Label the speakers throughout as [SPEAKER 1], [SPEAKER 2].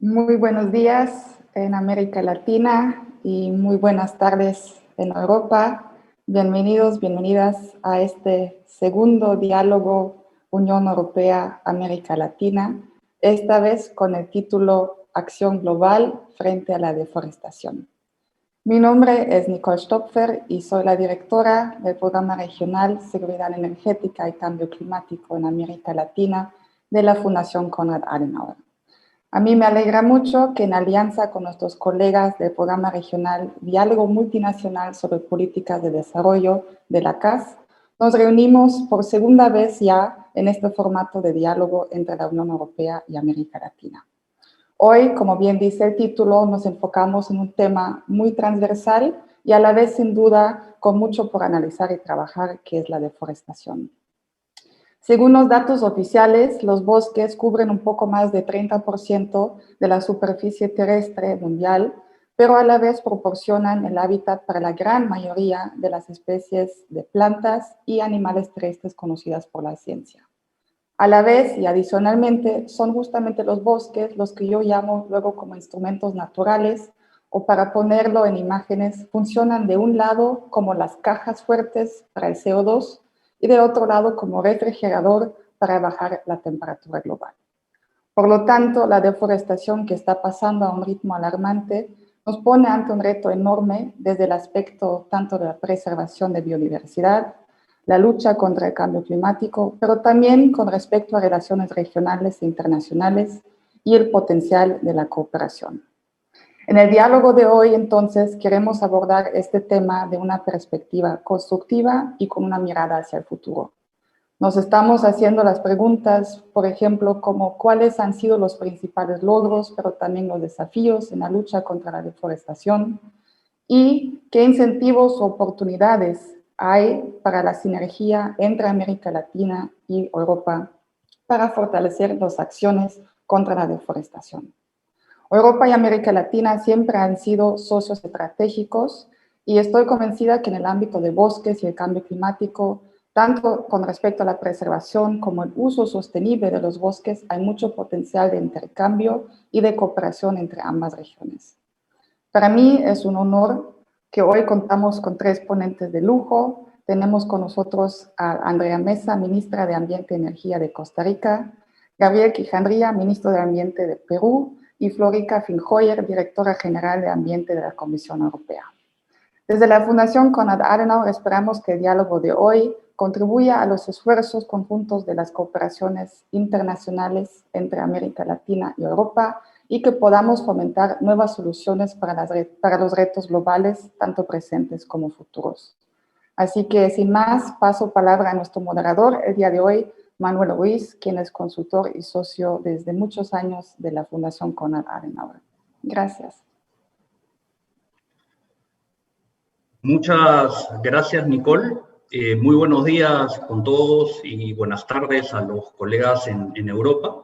[SPEAKER 1] Muy buenos días en América Latina y muy buenas tardes en Europa. Bienvenidos, bienvenidas a este segundo diálogo Unión Europea-América Latina, esta vez con el título Acción Global frente a la deforestación. Mi nombre es Nicole Stopfer y soy la directora del Programa Regional Seguridad Energética y Cambio Climático en América Latina de la Fundación Konrad Adenauer. A mí me alegra mucho que en alianza con nuestros colegas del Programa Regional Diálogo Multinacional sobre Políticas de Desarrollo de la CAS, nos reunimos por segunda vez ya en este formato de diálogo entre la Unión Europea y América Latina. Hoy, como bien dice el título, nos enfocamos en un tema muy transversal y a la vez, sin duda, con mucho por analizar y trabajar, que es la deforestación. Según los datos oficiales, los bosques cubren un poco más de 30% de la superficie terrestre mundial, pero a la vez proporcionan el hábitat para la gran mayoría de las especies de plantas y animales terrestres conocidas por la ciencia. A la vez y adicionalmente, son justamente los bosques los que yo llamo luego como instrumentos naturales, o para ponerlo en imágenes, funcionan de un lado como las cajas fuertes para el CO2 y de otro lado como refrigerador para bajar la temperatura global. Por lo tanto, la deforestación que está pasando a un ritmo alarmante nos pone ante un reto enorme desde el aspecto tanto de la preservación de biodiversidad, la lucha contra el cambio climático, pero también con respecto a relaciones regionales e internacionales y el potencial de la cooperación. En el diálogo de hoy, entonces, queremos abordar este tema de una perspectiva constructiva y con una mirada hacia el futuro. Nos estamos haciendo las preguntas, por ejemplo, como cuáles han sido los principales logros, pero también los desafíos en la lucha contra la deforestación y qué incentivos o oportunidades hay para la sinergia entre América Latina y Europa para fortalecer las acciones contra la deforestación. Europa y América Latina siempre han sido socios estratégicos y estoy convencida que en el ámbito de bosques y el cambio climático, tanto con respecto a la preservación como el uso sostenible de los bosques, hay mucho potencial de intercambio y de cooperación entre ambas regiones. Para mí es un honor que hoy contamos con 3 ponentes de lujo. Tenemos con nosotros a Andrea Mesa, ministra de Ambiente y Energía de Costa Rica, Gabriel Quijandría, ministro de Ambiente de Perú, y Florica Finjoyer, directora general de Ambiente de la Comisión Europea. Desde la Fundación Konrad Adenauer esperamos que el diálogo de hoy contribuya a los esfuerzos conjuntos de las cooperaciones internacionales entre América Latina y Europa y que podamos fomentar nuevas soluciones para los retos globales, tanto presentes como futuros. Así que, sin más, paso palabra a nuestro moderador el día de hoy, Manuel Ruiz, quien es consultor y socio desde muchos años de la Fundación Konrad Adenauer. Gracias.
[SPEAKER 2] Muchas gracias, Nicole. Muy buenos días con todos y buenas tardes a los colegas en Europa.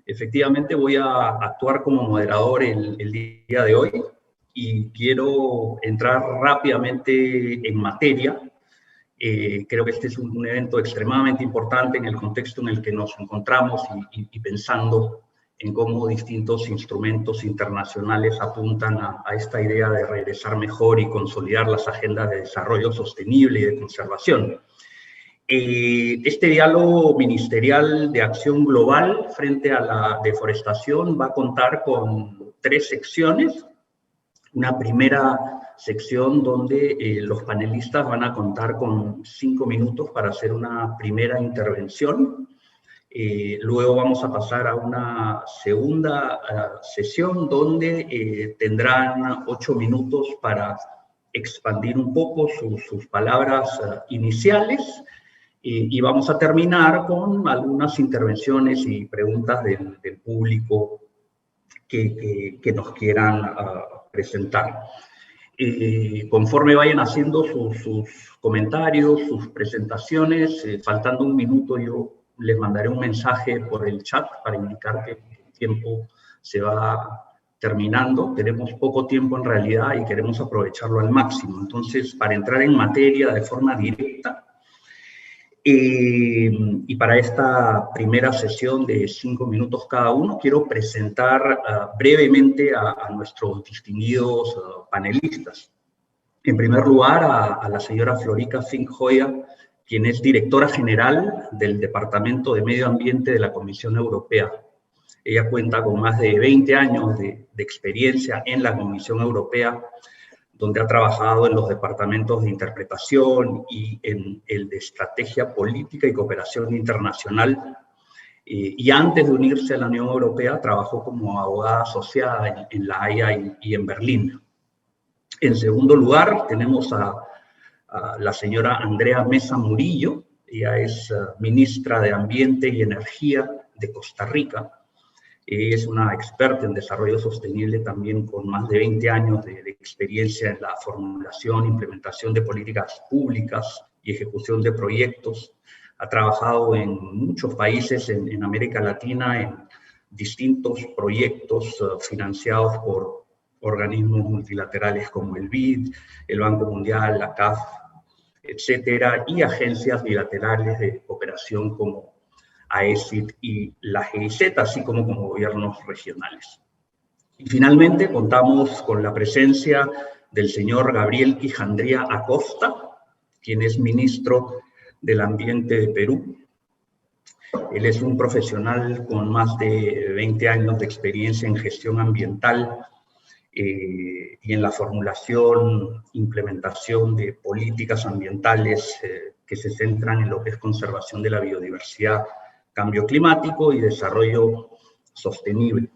[SPEAKER 2] Efectivamente, voy a actuar como moderador el día de hoy y quiero entrar rápidamente en materia. Creo que este es un evento extremadamente importante en el contexto en el que nos encontramos y pensando en cómo distintos instrumentos internacionales apuntan a esta idea de regresar mejor y consolidar las agendas de desarrollo sostenible y de conservación. Este diálogo ministerial de acción global frente a la deforestación va a contar con 3 secciones. Una primera sección donde los panelistas van a contar con 5 minutos para hacer una primera intervención. Luego vamos a pasar a una segunda sesión donde tendrán 8 minutos para expandir un poco sus palabras iniciales y vamos a terminar con algunas intervenciones y preguntas del público que nos quieran presentar. Conforme vayan haciendo sus comentarios, sus presentaciones, faltando un minuto yo les mandaré un mensaje por el chat para indicar que el tiempo se va terminando. Tenemos poco tiempo en realidad y queremos aprovecharlo al máximo. Entonces, para entrar en materia de forma directa, Y para esta primera sesión de 5 minutos cada uno, quiero presentar brevemente a nuestros distinguidos panelistas. En primer lugar, a la señora Florica Fink Hoya, quien es directora general del Departamento de Medio Ambiente de la Comisión Europea. Ella cuenta con más de 20 años de experiencia en la Comisión Europea, donde ha trabajado en los departamentos de interpretación y en el de estrategia política y cooperación internacional. Y antes de unirse a la Unión Europea, trabajó como abogada asociada en La Haya y en Berlín. En segundo lugar, tenemos a la señora Andrea Mesa Murillo. Ella es ministra de Ambiente y Energía de Costa Rica. Es una experta en desarrollo sostenible también con más de 20 años de experiencia en la formulación, implementación de políticas públicas y ejecución de proyectos. Ha trabajado en muchos países en América Latina en distintos proyectos financiados por organismos multilaterales como el BID, el Banco Mundial, la CAF, etcétera, y agencias bilaterales de cooperación como AECID y la GIZ, así como gobiernos regionales. Y finalmente contamos con la presencia del señor Gabriel Quijandría Acosta, quien es ministro del Ambiente de Perú. Él es un profesional con más de 20 años de experiencia en gestión ambiental y en la formulación, implementación de políticas ambientales que se centran en lo que es conservación de la biodiversidad, cambio climático y desarrollo sostenible.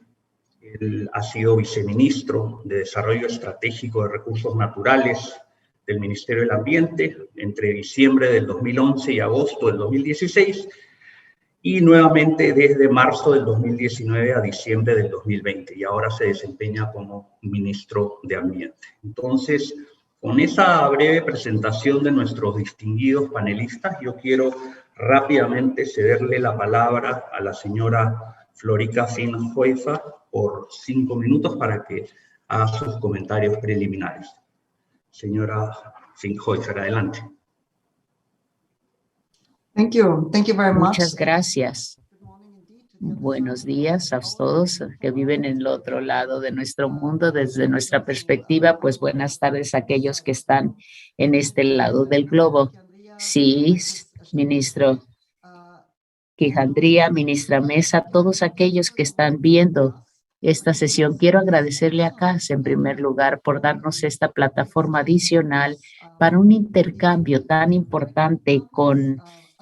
[SPEAKER 2] Él ha sido viceministro de Desarrollo Estratégico de Recursos Naturales del Ministerio del Ambiente entre diciembre del 2011 y agosto del 2016, y nuevamente desde marzo del 2019 a diciembre del 2020, y ahora se desempeña como ministro de Ambiente. Entonces, con esa breve presentación de nuestros distinguidos panelistas, yo quiero rápidamente cederle la palabra a la señora Florica Fink Hoya por 5 minutos para que haga sus comentarios preliminares. Señora Fink Hoya, adelante.
[SPEAKER 3] Thank you very much.
[SPEAKER 4] Muchas gracias. Buenos días a todos que viven en el otro lado de nuestro mundo. Desde nuestra perspectiva, pues buenas tardes a aquellos que están en este lado del globo. Sí, ministro Quijandría, ministra Mesa, todos aquellos que están viendo esta sesión. Quiero agradecerle a CAS en primer lugar por darnos esta plataforma adicional para un intercambio tan importante con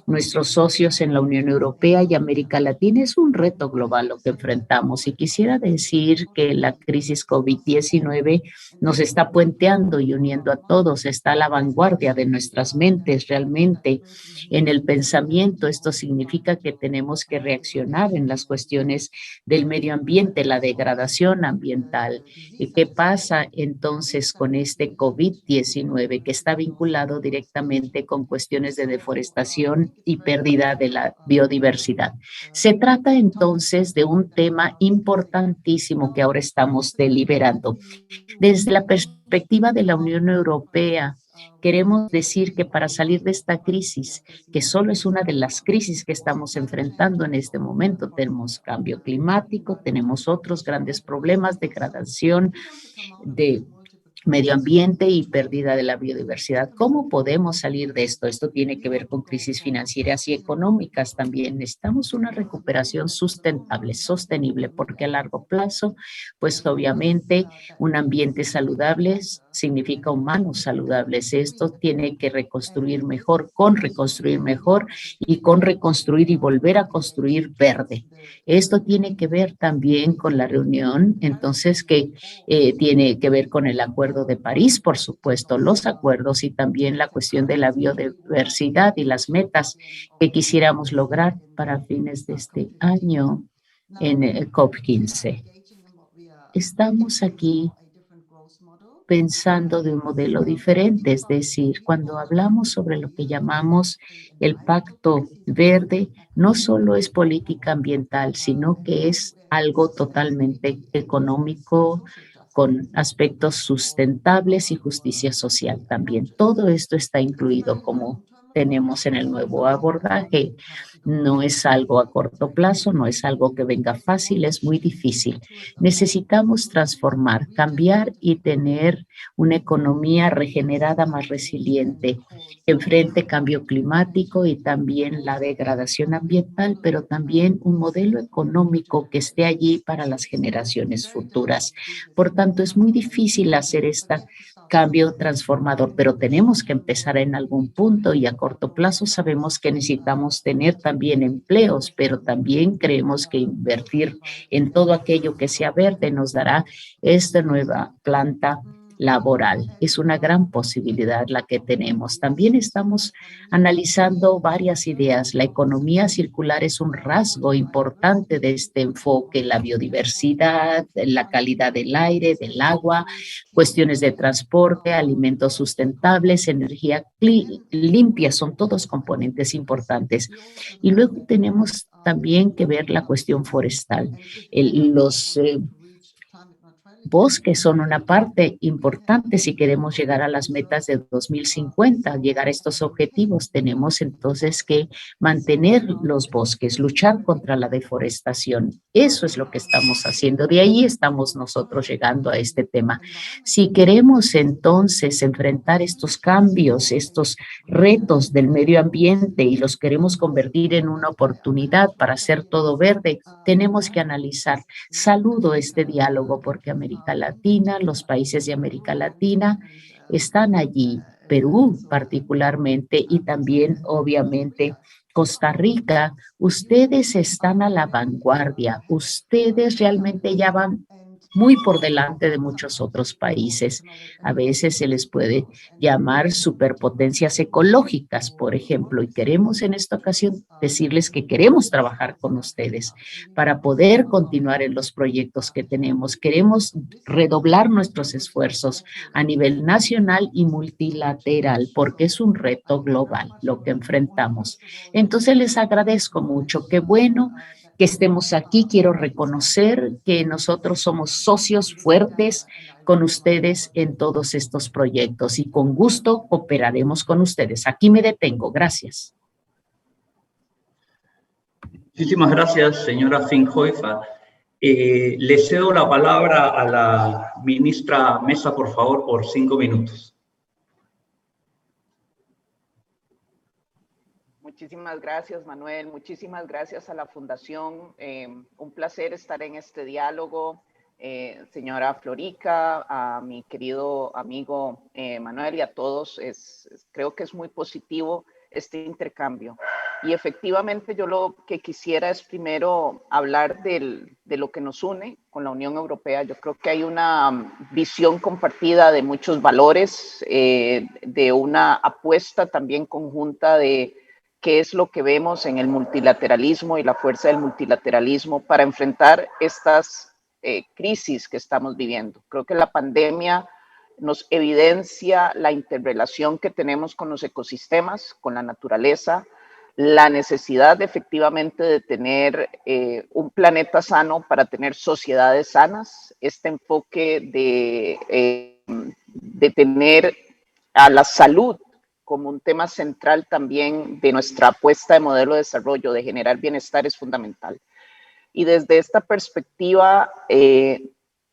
[SPEAKER 4] nuestros socios en la Unión Europea y América Latina. Es un reto global lo que enfrentamos, y quisiera decir que la crisis COVID-19 nos está puenteando y uniendo a todos, está a la vanguardia de nuestras mentes realmente en el pensamiento. Esto significa que tenemos que reaccionar en las cuestiones del medio ambiente, la degradación ambiental. ¿Y qué pasa entonces con este COVID-19 que está vinculado directamente con cuestiones de deforestación y pérdida de la biodiversidad? Se trata entonces de un tema importantísimo que ahora estamos deliberando. Desde la perspectiva de la Unión Europea, queremos decir que para salir de esta crisis, que solo es una de las crisis que estamos enfrentando en este momento, tenemos cambio climático, tenemos otros grandes problemas, degradación de medio ambiente y pérdida de la biodiversidad. ¿Cómo podemos salir de esto? Esto tiene que ver con crisis financieras y económicas también. Necesitamos una recuperación sustentable, sostenible, porque a largo plazo, pues obviamente un ambiente saludable significa humanos saludables. Esto tiene que reconstruir mejor, y con reconstruir y volver a construir verde. Esto tiene que ver también con la reunión, entonces, que tiene que ver con el Acuerdo de París, por supuesto, los acuerdos y también la cuestión de la biodiversidad y las metas que quisiéramos lograr para fines de este año en el COP15. Estamos aquí pensando de un modelo diferente, es decir, cuando hablamos sobre lo que llamamos el Pacto Verde, no solo es política ambiental, sino que es algo totalmente económico, con aspectos sustentables y justicia social también. Todo esto está incluido como tenemos en el nuevo abordaje. No es algo a corto plazo, no es algo que venga fácil, es muy difícil. Necesitamos transformar, cambiar y tener una economía regenerada más resiliente, que enfrente cambio climático y también la degradación ambiental, pero también un modelo económico que esté allí para las generaciones futuras. Por tanto, es muy difícil hacer este cambio transformador, pero tenemos que empezar en algún punto y a corto plazo sabemos que necesitamos tener también empleos, pero también creemos que invertir en todo aquello que sea verde nos dará esta nueva planta laboral. Es una gran posibilidad la que tenemos. También estamos analizando varias ideas. La economía circular es un rasgo importante de este enfoque, la biodiversidad, la calidad del aire, del agua, cuestiones de transporte, alimentos sustentables, energía limpia, son todos componentes importantes. Y luego tenemos también que ver la cuestión forestal. Los bosques son una parte importante si queremos llegar a las metas de 2050, llegar a estos objetivos. Tenemos entonces que mantener los bosques, luchar contra la deforestación. Eso es lo que estamos haciendo. De ahí estamos nosotros llegando a este tema. Si queremos entonces enfrentar estos cambios, estos retos del medio ambiente y los queremos convertir en una oportunidad para hacer todo verde, tenemos que analizar. Saludo este diálogo porque América Latina, los países de América Latina están allí, Perú particularmente y también obviamente Costa Rica. Ustedes están a la vanguardia, ustedes realmente ya van muy por delante de muchos otros países. A veces se les puede llamar superpotencias ecológicas, por ejemplo, y queremos en esta ocasión decirles que queremos trabajar con ustedes para poder continuar en los proyectos que tenemos. Queremos redoblar nuestros esfuerzos a nivel nacional y multilateral, porque es un reto global lo que enfrentamos. Entonces les agradezco mucho. Qué bueno que estemos aquí. Quiero reconocer que nosotros somos socios fuertes con ustedes en todos estos proyectos y con gusto cooperaremos con ustedes. Aquí me detengo. Gracias.
[SPEAKER 2] Muchísimas gracias, señora Finhoifa. Le cedo la palabra a la ministra Mesa, por favor, por 5 minutos.
[SPEAKER 5] Muchísimas gracias, Manuel. Muchísimas gracias a la Fundación. Un placer estar en este diálogo. Señora Florica, a mi querido amigo Manuel y a todos, creo que es muy positivo este intercambio. Y efectivamente yo lo que quisiera es primero hablar de lo que nos une con la Unión Europea. Yo creo que hay una visión compartida de muchos valores, de una apuesta también conjunta de qué es lo que vemos en el multilateralismo y la fuerza del multilateralismo para enfrentar estas crisis que estamos viviendo. Creo que la pandemia nos evidencia la interrelación que tenemos con los ecosistemas, con la naturaleza, la necesidad efectivamente de tener un planeta sano para tener sociedades sanas, este enfoque de tener a la salud como un tema central también de nuestra apuesta de modelo de desarrollo, de generar bienestar, es fundamental. Y desde esta perspectiva,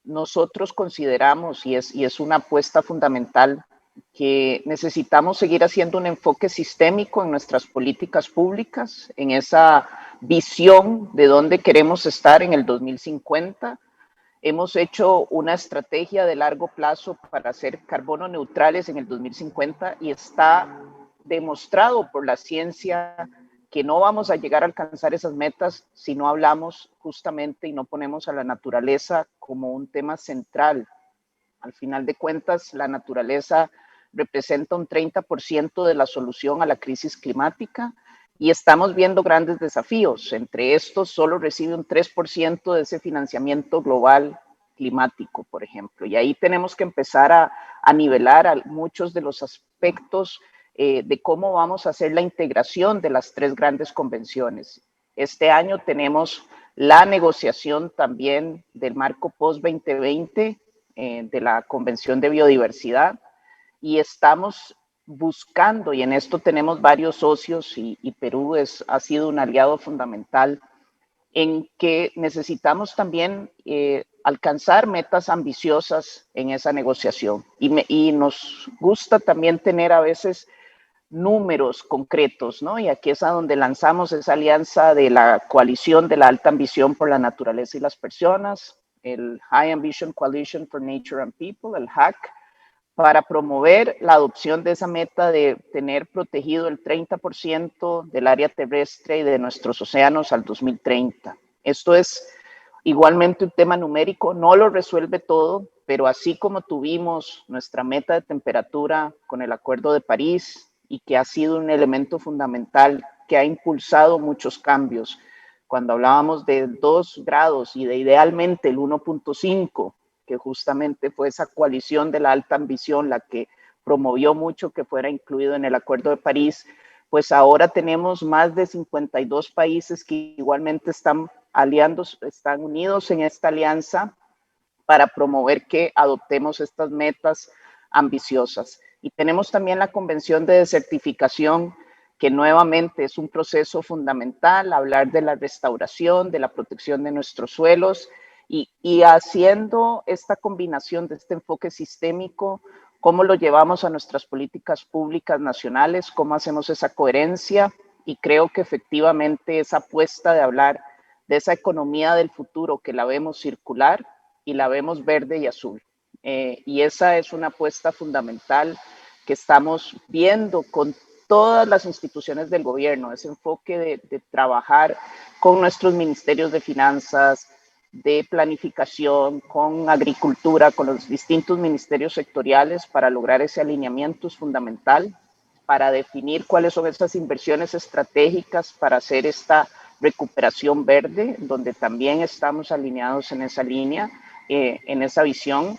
[SPEAKER 5] nosotros consideramos, y es una apuesta fundamental, que necesitamos seguir haciendo un enfoque sistémico en nuestras políticas públicas, en esa visión de dónde queremos estar en el 2050. Hemos hecho una estrategia de largo plazo para ser carbono neutrales en el 2050 y está demostrado por la ciencia que no vamos a llegar a alcanzar esas metas si no hablamos justamente y no ponemos a la naturaleza como un tema central. Al final de cuentas, la naturaleza representa un 30% de la solución a la crisis climática y estamos viendo grandes desafíos. Entre estos, solo recibe un 3% de ese financiamiento global climático, por ejemplo. Y ahí tenemos que empezar a nivelar muchos de los aspectos de cómo vamos a hacer la integración de las 3 grandes convenciones. Este año tenemos la negociación también del marco post-2020 de la Convención de Biodiversidad y estamos buscando, y en esto tenemos varios socios y Perú ha sido un aliado fundamental, en que necesitamos también alcanzar metas ambiciosas en esa negociación. Y nos gusta también tener a veces números concretos, ¿no? Y aquí es a donde lanzamos esa alianza de la coalición de la alta ambición por la naturaleza y las personas, el High Ambition Coalition for Nature and People, el HAC, para promover la adopción de esa meta de tener protegido el 30% del área terrestre y de nuestros océanos al 2030. Esto es igualmente un tema numérico, no lo resuelve todo, pero así como tuvimos nuestra meta de temperatura con el Acuerdo de París y que ha sido un elemento fundamental que ha impulsado muchos cambios, cuando hablábamos de 2 grados y de idealmente el 1.5, que justamente fue esa coalición de la alta ambición la que promovió mucho que fuera incluido en el Acuerdo de París, pues ahora tenemos más de 52 países que igualmente están están unidos en esta alianza para promover que adoptemos estas metas ambiciosas. Y tenemos también la Convención de Desertificación, que nuevamente es un proceso fundamental, hablar de la restauración, de la protección de nuestros suelos, y haciendo esta combinación de este enfoque sistémico, cómo lo llevamos a nuestras políticas públicas nacionales, cómo hacemos esa coherencia, y creo que efectivamente esa apuesta de hablar de esa economía del futuro que la vemos circular y la vemos verde y azul. Y esa es una apuesta fundamental que estamos viendo con todas las instituciones del gobierno, ese enfoque de trabajar con nuestros ministerios de finanzas, de planificación, con agricultura, con los distintos ministerios sectoriales para lograr ese alineamiento es fundamental, para definir cuáles son esas inversiones estratégicas para hacer esta recuperación verde, donde también estamos alineados en esa línea, en esa visión,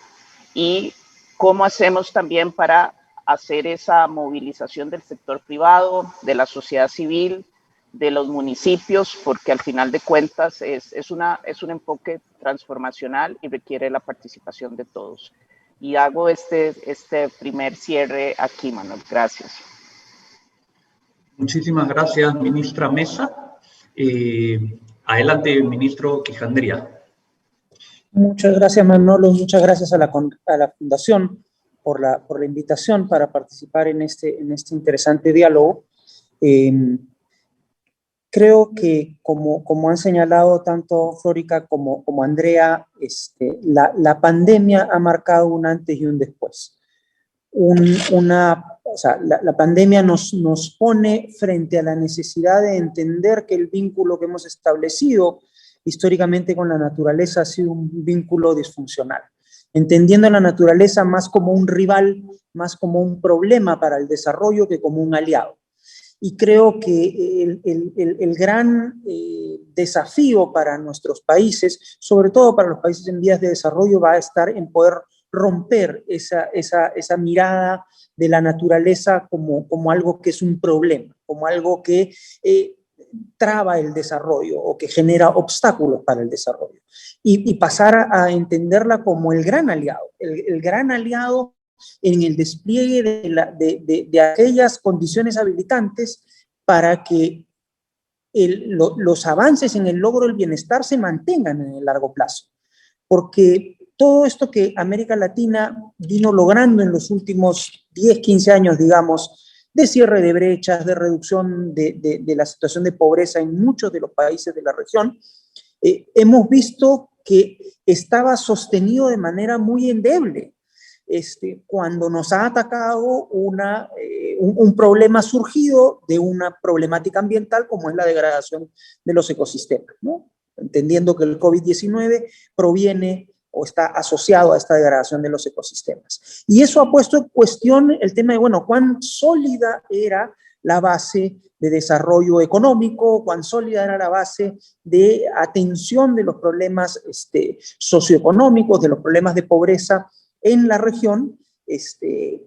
[SPEAKER 5] y cómo hacemos también para hacer esa movilización del sector privado, de la sociedad civil, de los municipios, porque al final de cuentas es un enfoque transformacional y requiere la participación de todos. Y hago este primer cierre aquí, Manuel. Gracias.
[SPEAKER 2] Muchísimas gracias, ministra Mesa. Adelante, ministro Quijandría.
[SPEAKER 6] Muchas gracias, Manolo. Muchas gracias a la Fundación por la invitación para participar en este interesante diálogo. Creo que, como han señalado tanto Flórica como Andrea, la pandemia ha marcado un antes y un después. La pandemia nos pone frente a la necesidad de entender que el vínculo que hemos establecido históricamente con la naturaleza ha sido un vínculo disfuncional, entendiendo a la naturaleza más como un rival, más como un problema para el desarrollo que como un aliado. Y creo que el gran desafío para nuestros países, sobre todo para los países en vías de desarrollo, va a estar en poder romper esa mirada de la naturaleza como algo que es un problema, como algo que traba el desarrollo o que genera obstáculos para el desarrollo. Y pasar a entenderla como el gran aliado, el gran aliado en el despliegue de aquellas condiciones habilitantes para que los avances en el logro del bienestar se mantengan en el largo plazo. Porque todo esto que América Latina vino logrando en los últimos 10, 15 años, digamos, de cierre de brechas, de reducción de la situación de pobreza en muchos de los países de la región, hemos visto que estaba sostenido de manera muy endeble. Cuando nos ha atacado un problema surgido de una problemática ambiental como es la degradación de los ecosistemas, ¿no? Entendiendo que el COVID-19 proviene o está asociado a esta degradación de los ecosistemas. Y eso ha puesto en cuestión el tema de, bueno, cuán sólida era la base de desarrollo económico, cuán sólida era la base de atención de los problemas socioeconómicos, de los problemas de pobreza en la región,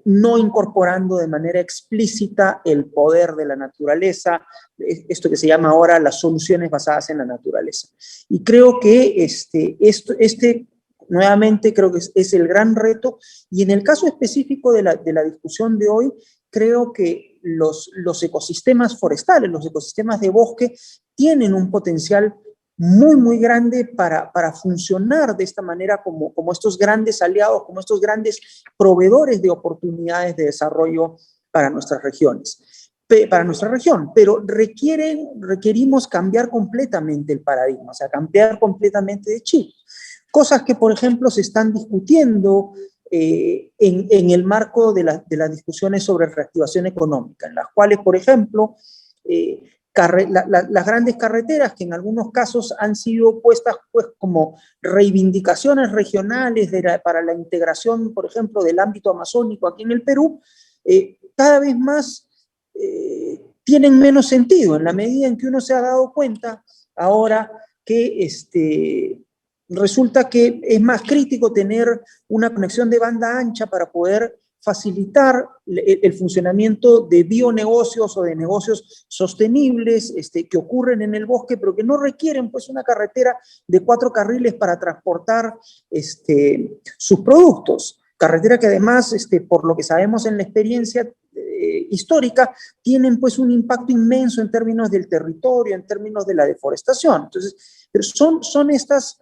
[SPEAKER 6] no incorporando de manera explícita el poder de la naturaleza, esto que se llama ahora las soluciones basadas en la naturaleza. Y creo que nuevamente creo que es el gran reto, y en el caso específico de la discusión de hoy, creo que los ecosistemas forestales, los ecosistemas de bosque, tienen un potencial muy, muy grande para funcionar de esta manera como estos grandes aliados, como estos grandes proveedores de oportunidades de desarrollo para nuestras regiones, para nuestra región, pero requerimos cambiar completamente el paradigma, o sea, cambiar completamente de chip. Cosas que, por ejemplo, se están discutiendo en el marco de las discusiones sobre reactivación económica, en las cuales, por ejemplo, las grandes carreteras, que en algunos casos han sido puestas pues, como reivindicaciones regionales para la integración, por ejemplo, del ámbito amazónico aquí en el Perú, cada vez más tienen menos sentido, en la medida en que uno se ha dado cuenta ahora que resulta que es más crítico tener una conexión de banda ancha para poder facilitar el funcionamiento de bionegocios o de negocios sostenibles que ocurren en el bosque, pero que no requieren pues una carretera de 4 carriles para transportar sus productos. Carretera que además, por lo que sabemos en la experiencia histórica, tienen pues un impacto inmenso en términos del territorio, en términos de la deforestación. Entonces, pero son estas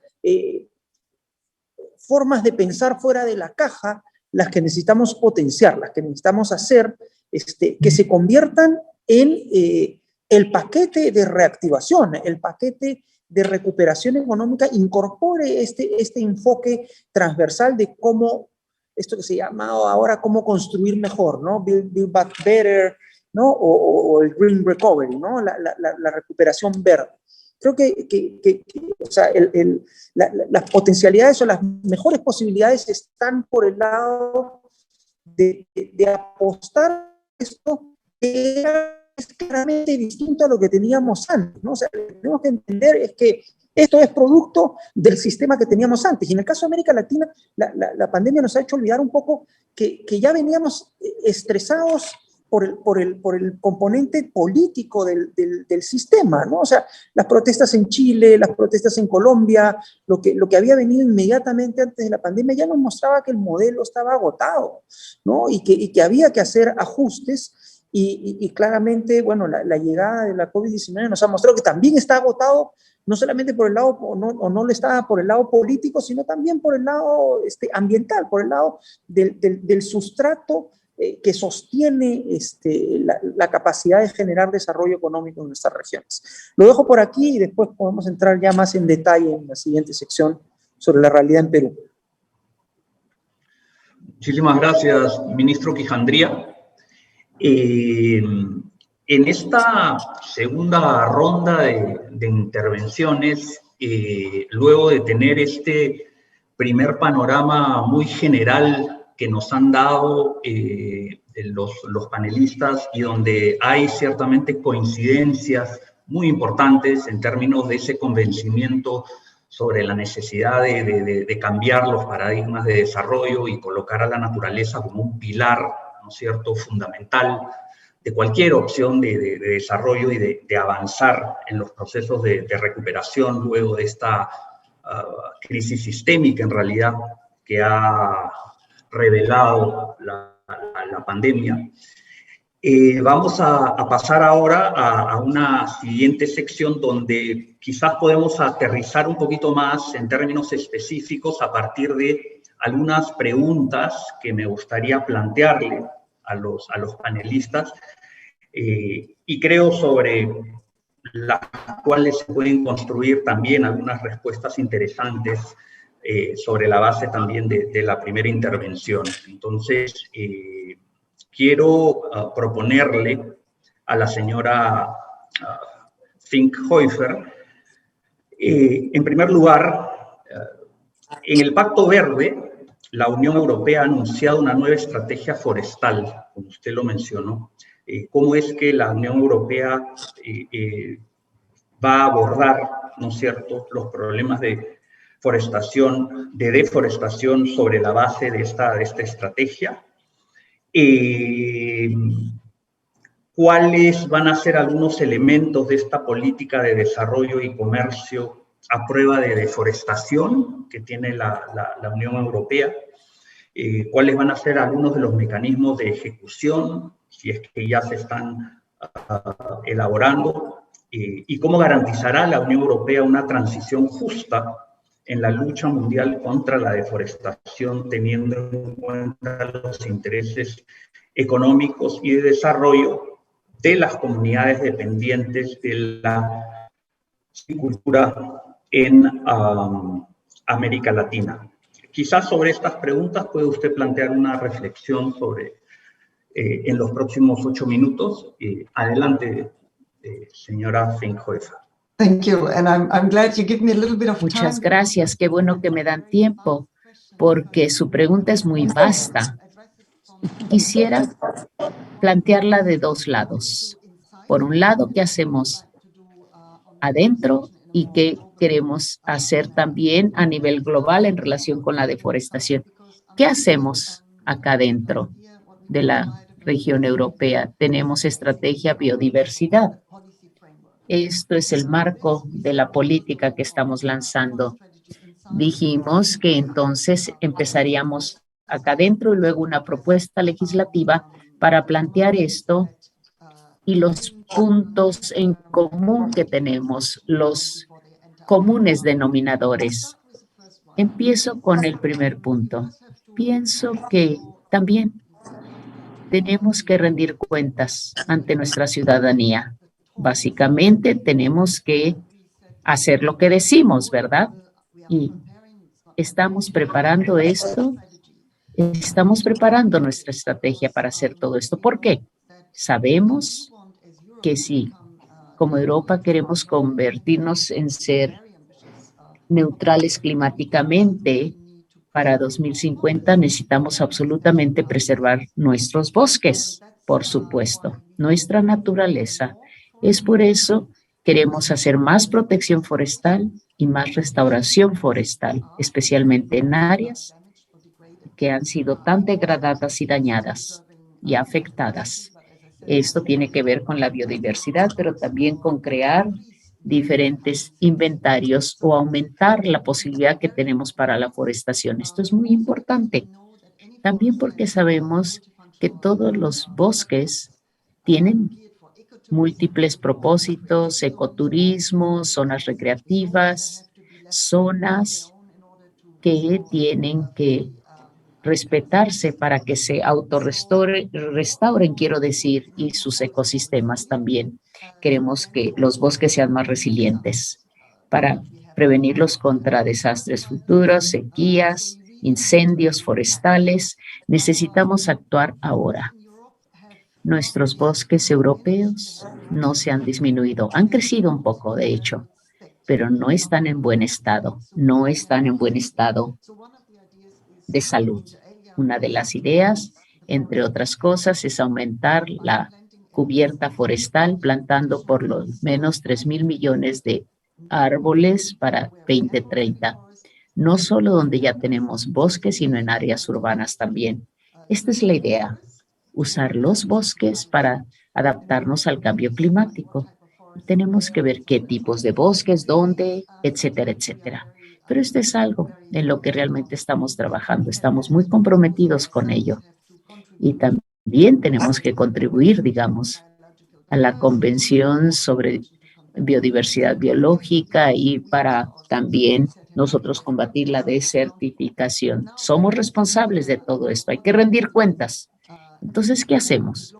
[SPEAKER 6] formas de pensar fuera de la caja las que necesitamos potenciar, las que necesitamos hacer que se conviertan en el paquete de reactivación, el paquete de recuperación económica, incorpore este enfoque transversal de cómo, esto que se llama ahora cómo construir mejor, ¿no? Build Back Better, ¿no? O el Green Recovery, ¿no? La recuperación verde. Creo que o sea, las potencialidades o las mejores posibilidades están por el lado de apostar esto que es claramente distinto a lo que teníamos antes, ¿no? O sea, lo que tenemos que entender es que esto es producto del sistema que teníamos antes. Y en el caso de América Latina, la pandemia nos ha hecho olvidar un poco que ya veníamos estresados por el componente político del sistema, ¿no? O sea, las protestas en Chile, las protestas en Colombia, lo que había venido inmediatamente antes de la pandemia ya nos mostraba que el modelo estaba agotado, ¿no? Y que había que hacer ajustes y claramente, bueno, la llegada de la COVID-19 nos ha mostrado que también está agotado, no solamente por el lado, o no lo estaba por el lado político, sino también por el lado ambiental, por el lado del sustrato que sostiene la capacidad de generar desarrollo económico en nuestras regiones. Lo dejo por aquí y después podemos entrar ya más en detalle en la siguiente sección sobre la realidad en Perú.
[SPEAKER 2] Muchísimas gracias, ministro Quijandría. En esta segunda ronda de intervenciones, luego de tener este primer panorama muy general que nos han dado los panelistas y donde hay ciertamente coincidencias muy importantes en términos de ese convencimiento sobre la necesidad de cambiar los paradigmas de desarrollo y colocar a la naturaleza como un pilar, ¿no es cierto?, fundamental de cualquier opción de desarrollo y de avanzar en los procesos de recuperación luego de esta crisis sistémica en realidad que ha revelado la pandemia. Vamos a pasar ahora a una siguiente sección donde quizás podemos aterrizar un poquito más en términos específicos a partir de algunas preguntas que me gustaría plantearle a los panelistas y creo sobre las cuales se pueden construir también algunas respuestas interesantes sobre la base también de la primera intervención. Entonces, quiero proponerle a la señora Fink-Häufer, en primer lugar, en el Pacto Verde, la Unión Europea ha anunciado una nueva estrategia forestal, como usted lo mencionó. ¿Cómo es que la Unión Europea va a abordar, ¿no es cierto?, los problemas de deforestación sobre la base de esta estrategia? ¿Cuáles van a ser algunos elementos de esta política de desarrollo y comercio a prueba de deforestación que tiene la Unión Europea? ¿Cuáles van a ser algunos de los mecanismos de ejecución si es que ya se están elaborando, y cómo garantizará la Unión Europea una transición justa en la lucha mundial contra la deforestación, teniendo en cuenta los intereses económicos y de desarrollo de las comunidades dependientes de la agricultura en América Latina. Quizás sobre estas preguntas puede usted plantear una reflexión sobre en los próximos 8 minutos. Adelante, señora Feijóo.
[SPEAKER 3] Thank you, and I'm glad you give me a little bit of time.
[SPEAKER 4] Muchas gracias. Qué bueno que me dan tiempo, porque su pregunta es muy vasta. Quisiera plantearla de dos lados. Por un lado, ¿qué hacemos adentro y qué queremos hacer también a nivel global en relación con la deforestación? ¿Qué hacemos acá adentro de la región europea? Tenemos estrategia biodiversidad. Esto es el marco de la política que estamos lanzando. Dijimos que entonces empezaríamos acá adentro y luego una propuesta legislativa para plantear esto y los puntos en común que tenemos, los comunes denominadores. Empiezo con el primer punto. Pienso que también tenemos que rendir cuentas ante nuestra ciudadanía. Básicamente tenemos que hacer lo que decimos, ¿verdad? Y estamos preparando esto, estamos preparando nuestra estrategia para hacer todo esto. ¿Por qué? Sabemos que si como Europa queremos convertirnos en ser neutrales climáticamente para 2050, necesitamos absolutamente preservar nuestros bosques, por supuesto, nuestra naturaleza. Es por eso que queremos hacer más protección forestal y más restauración forestal, especialmente en áreas que han sido tan degradadas y dañadas y afectadas. Esto tiene que ver con la biodiversidad, pero también con crear diferentes inventarios o aumentar la posibilidad que tenemos para la forestación. Esto es muy importante. También porque sabemos que todos los bosques tienen múltiples propósitos, ecoturismo, zonas recreativas, zonas que tienen que respetarse para que se restauren, quiero decir, y sus ecosistemas también. Queremos que los bosques sean más resilientes para prevenirlos contra desastres futuros, sequías, incendios forestales. Necesitamos actuar ahora. Nuestros bosques europeos no se han disminuido, han crecido un poco, de hecho, pero no están en buen estado, no están en buen estado de salud. Una de las ideas, entre otras cosas, es aumentar la cubierta forestal plantando por lo menos 3,000 millones de árboles para 2030. No solo donde ya tenemos bosques, sino en áreas urbanas también. Esta es la idea, usar los bosques para adaptarnos al cambio climático. Tenemos que ver qué tipos de bosques, dónde, etcétera, etcétera. Pero esto es algo en lo que realmente estamos trabajando. Estamos muy comprometidos con ello. Y también tenemos que contribuir, digamos, a la Convención sobre Biodiversidad Biológica y para también nosotros combatir la desertificación. Somos responsables de todo esto. Hay que rendir cuentas. Entonces, ¿qué hacemos?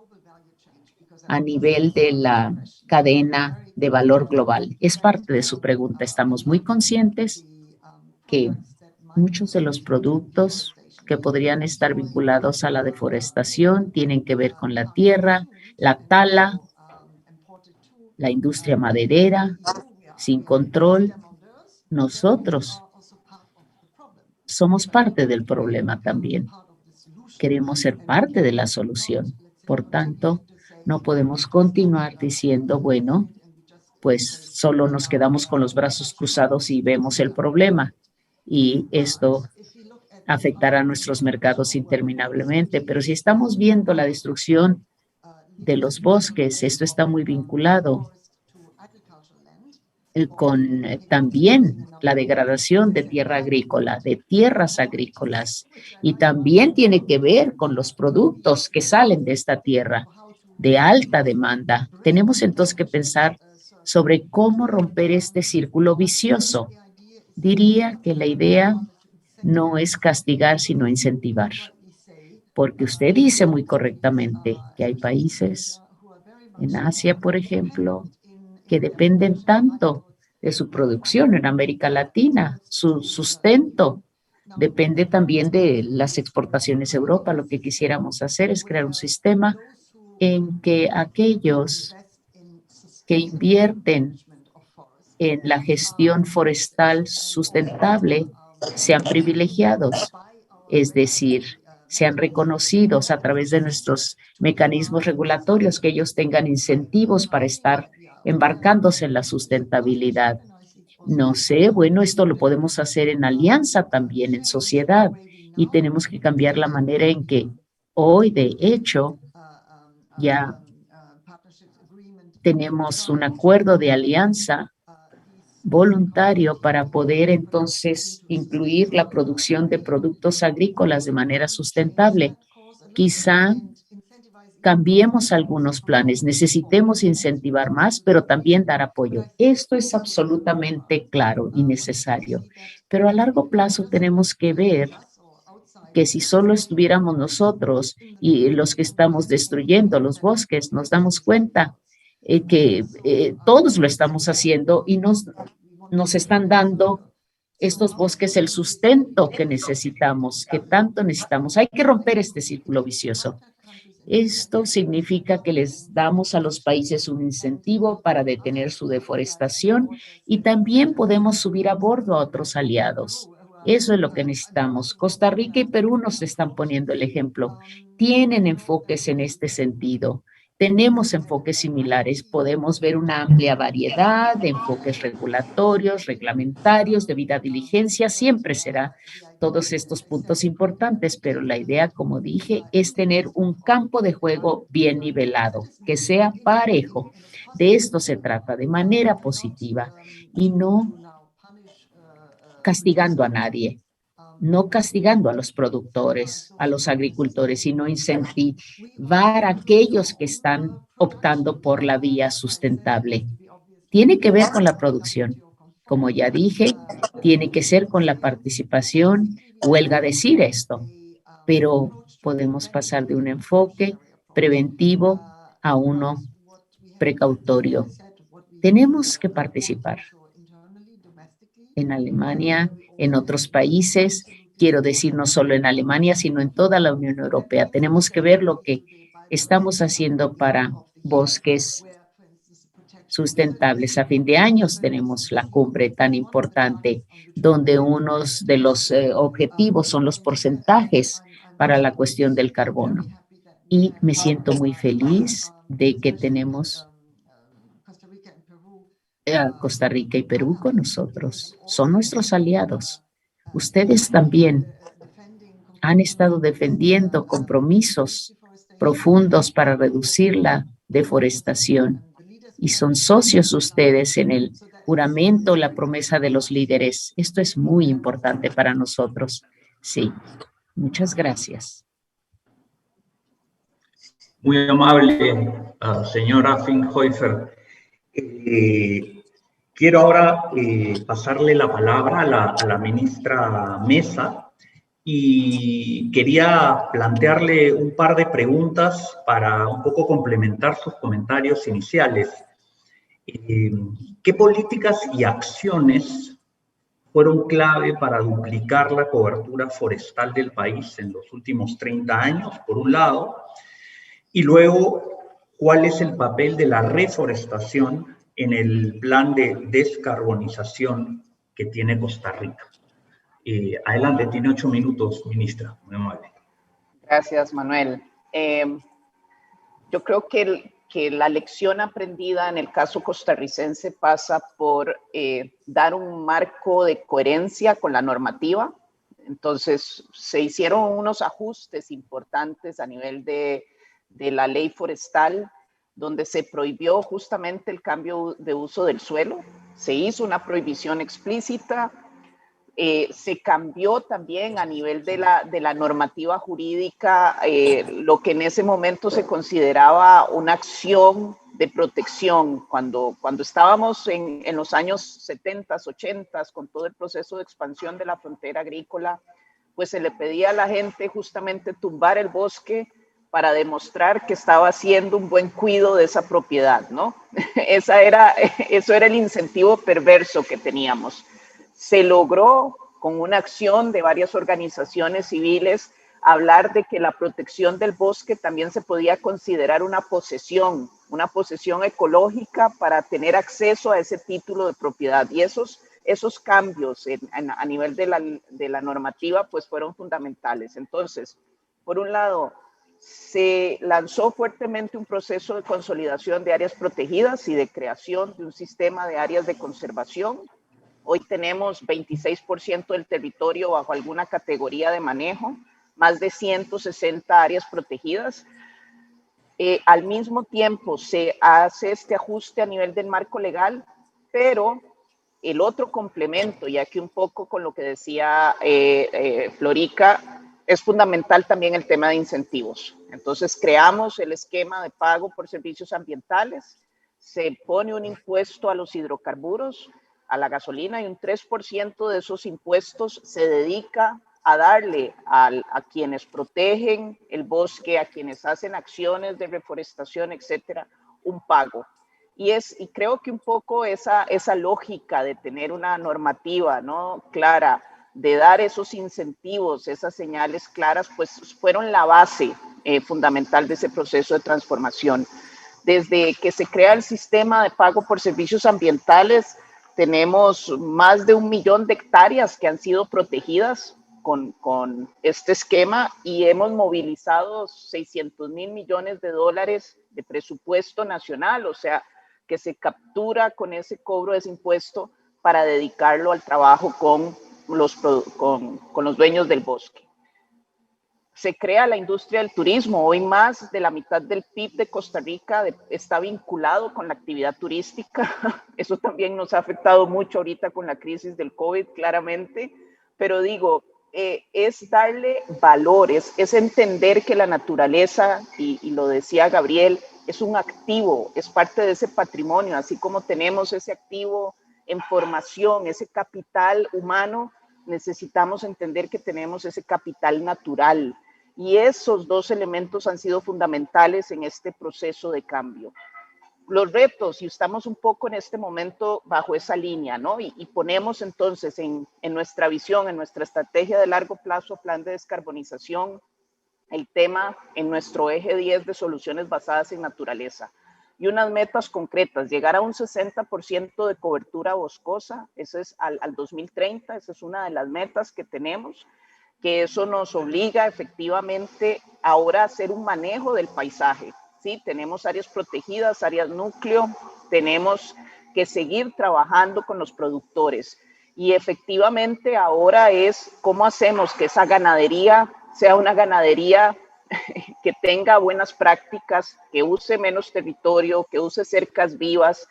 [SPEAKER 4] A nivel de la cadena de valor global. Es parte de su pregunta. Estamos muy conscientes que muchos de los productos que podrían estar vinculados a la deforestación tienen que ver con la tierra, la tala, la industria maderera, sin control. Nosotros somos parte del problema también. Queremos ser parte de la solución. Por tanto, no podemos continuar diciendo, bueno, pues solo nos quedamos con los brazos cruzados y vemos el problema. Y esto afectará a nuestros mercados interminablemente. Pero si estamos viendo la destrucción de los bosques, esto está muy vinculado con también la degradación de tierra agrícola, de tierras agrícolas, y también tiene que ver con los productos que salen de esta tierra. de alta demanda. Tenemos entonces que pensar sobre cómo romper este círculo vicioso. Diría que la idea no es castigar, sino incentivar. Porque usted dice muy correctamente que hay países en Asia, por ejemplo, que dependen tanto de su producción, en América Latina, su sustento depende también de las exportaciones a Europa. Lo que quisiéramos hacer es crear un sistema en que aquellos que invierten en la gestión forestal sustentable sean privilegiados, es decir, sean reconocidos a través de nuestros mecanismos regulatorios, que ellos tengan incentivos para estar embarcándose en la sustentabilidad. No sé, bueno, esto lo podemos hacer en alianza también, en sociedad, y tenemos que cambiar la manera en que hoy, de hecho, ya tenemos un acuerdo de alianza voluntario para poder entonces incluir la producción de productos agrícolas de manera sustentable. Quizá cambiemos algunos planes, necesitemos incentivar más, pero también dar apoyo. Esto es absolutamente claro y necesario, pero a largo plazo tenemos que ver que si solo estuviéramos nosotros y los que estamos destruyendo los bosques, nos damos cuenta que todos lo estamos haciendo y nos están dando estos bosques el sustento que necesitamos, que tanto necesitamos. Hay que romper este círculo vicioso. Esto significa que les damos a los países un incentivo para detener su deforestación y también podemos subir a bordo a otros aliados. Eso es lo que necesitamos. Costa Rica y Perú nos están poniendo el ejemplo. Tienen enfoques en este sentido. Tenemos enfoques similares. Podemos ver una amplia variedad de enfoques regulatorios, reglamentarios, debida diligencia. Siempre será todos estos puntos importantes, pero la idea, como dije, es tener un campo de juego bien nivelado, que sea parejo. De esto se trata, de manera positiva y no castigando a nadie, no castigando a los productores, a los agricultores, sino incentivar a aquellos que están optando por la vía sustentable. Tiene que ver con la producción. Como ya dije, tiene que ser con la participación, huelga decir esto, pero podemos pasar de un enfoque preventivo a uno precautorio. Tenemos que participar. En Alemania, en otros países, quiero decir no solo en Alemania, sino en toda la Unión Europea. Tenemos que ver lo que estamos haciendo para bosques sustentables. A fin de año tenemos la cumbre tan importante, donde uno de los objetivos son los porcentajes para la cuestión del carbono. Y me siento muy feliz de que tenemos a Costa Rica y Perú con nosotros. Son nuestros aliados. Ustedes también han estado defendiendo compromisos profundos para reducir la deforestación y son socios ustedes en el juramento, la promesa de los líderes. Esto es muy importante para nosotros. Sí, muchas gracias.
[SPEAKER 2] Muy amable, señora Finkhofer. Quiero ahora pasarle la palabra a la ministra Mesa y quería plantearle un par de preguntas para un poco complementar sus comentarios iniciales. ¿Qué políticas y acciones fueron clave para duplicar la cobertura forestal del país en los últimos 30 años, por un lado? Y luego, ¿cuál es el papel de la reforestación en el plan de descarbonización que tiene Costa Rica? Adelante, tiene 8 minutos, ministra. Muy amable.
[SPEAKER 5] Gracias, Manuel. Yo creo que la lección aprendida en el caso costarricense pasa por dar un marco de coherencia con la normativa. Entonces, se hicieron unos ajustes importantes a nivel de la ley forestal, donde se prohibió justamente el cambio de uso del suelo. Se hizo una prohibición explícita. Se cambió también a nivel de la normativa jurídica lo que en ese momento se consideraba una acción de protección. Cuando estábamos en los años 70, 80, con todo el proceso de expansión de la frontera agrícola, pues se le pedía a la gente justamente tumbar el bosque para demostrar que estaba haciendo un buen cuidado de esa propiedad, ¿no? Eso era el incentivo perverso que teníamos. Se logró con una acción de varias organizaciones civiles hablar de que la protección del bosque también se podía considerar una posesión ecológica para tener acceso a ese título de propiedad. Y esos cambios a nivel de la normativa pues fueron fundamentales. Entonces, por un lado, se lanzó fuertemente un proceso de consolidación de áreas protegidas y de creación de un sistema de áreas de conservación. Hoy tenemos 26% del territorio bajo alguna categoría de manejo, más de 160 áreas protegidas. Al mismo tiempo se hace este ajuste a nivel del marco legal, pero el otro complemento, y aquí un poco con lo que decía Florica, es fundamental también el tema de incentivos. Entonces creamos el esquema de pago por servicios ambientales, se pone un impuesto a los hidrocarburos, a la gasolina, y un 3% de esos impuestos se dedica a darle a quienes protegen el bosque, a quienes hacen acciones de reforestación, etcétera, un pago. Y creo que un poco esa lógica de tener una normativa, ¿no?, clara, de dar esos incentivos, esas señales claras, pues fueron la base fundamental de ese proceso de transformación. Desde que se crea el sistema de pago por servicios ambientales, tenemos más de 1 millón de hectáreas que han sido protegidas con este esquema y hemos movilizado 600 mil millones de dólares de presupuesto nacional, o sea, que se captura con ese cobro de ese impuesto para dedicarlo al trabajo con los dueños del bosque. Se crea la industria del turismo. Hoy más de la mitad del PIB de Costa Rica está vinculado con la actividad turística. Eso también nos ha afectado mucho ahorita con la crisis del COVID, claramente. Pero digo, es darle valores, es entender que la naturaleza, y lo decía Gabriel, es un activo, es parte de ese patrimonio, así como tenemos ese activo en formación, ese capital humano, necesitamos entender que tenemos ese capital natural. Y esos dos elementos han sido fundamentales en este proceso de cambio. Los retos, y estamos un poco en este momento bajo esa línea, ¿no? Y ponemos entonces en nuestra visión, en nuestra estrategia de largo plazo, plan de descarbonización, el tema en nuestro eje 10 de soluciones basadas en naturaleza. Y unas metas concretas, llegar a un 60% de cobertura boscosa, eso es al 2030, esa es una de las metas que tenemos, que eso nos obliga efectivamente ahora a hacer un manejo del paisaje, ¿sí? Tenemos áreas protegidas, áreas núcleo, tenemos que seguir trabajando con los productores y efectivamente ahora es cómo hacemos que esa ganadería sea una ganadería que tenga buenas prácticas, que use menos territorio, que use cercas vivas,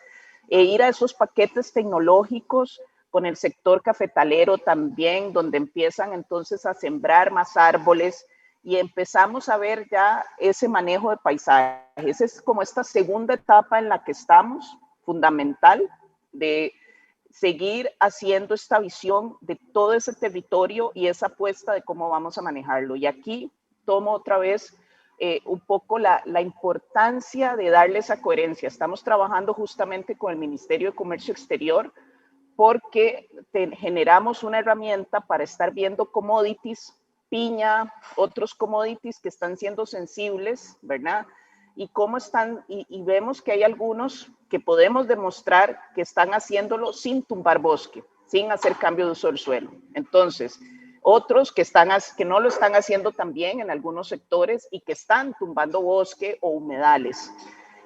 [SPEAKER 5] e ir a esos paquetes tecnológicos con el sector cafetalero también, donde empiezan entonces a sembrar más árboles y empezamos a ver ya ese manejo de paisajes. Esa es como esta segunda etapa en la que estamos, fundamental, de seguir haciendo esta visión de todo ese territorio y esa apuesta de cómo vamos a manejarlo. Y aquí tomo otra vez un poco la importancia de darle esa coherencia. Estamos trabajando justamente con el Ministerio de Comercio Exterior porque generamos una herramienta para estar viendo commodities, piña, otros commodities que están siendo sensibles, ¿verdad? Y cómo están, y vemos que hay algunos que podemos demostrar que están haciéndolo sin tumbar bosque, sin hacer cambio de uso del suelo. Entonces, otros que no lo están haciendo también en algunos sectores y que están tumbando bosque o humedales.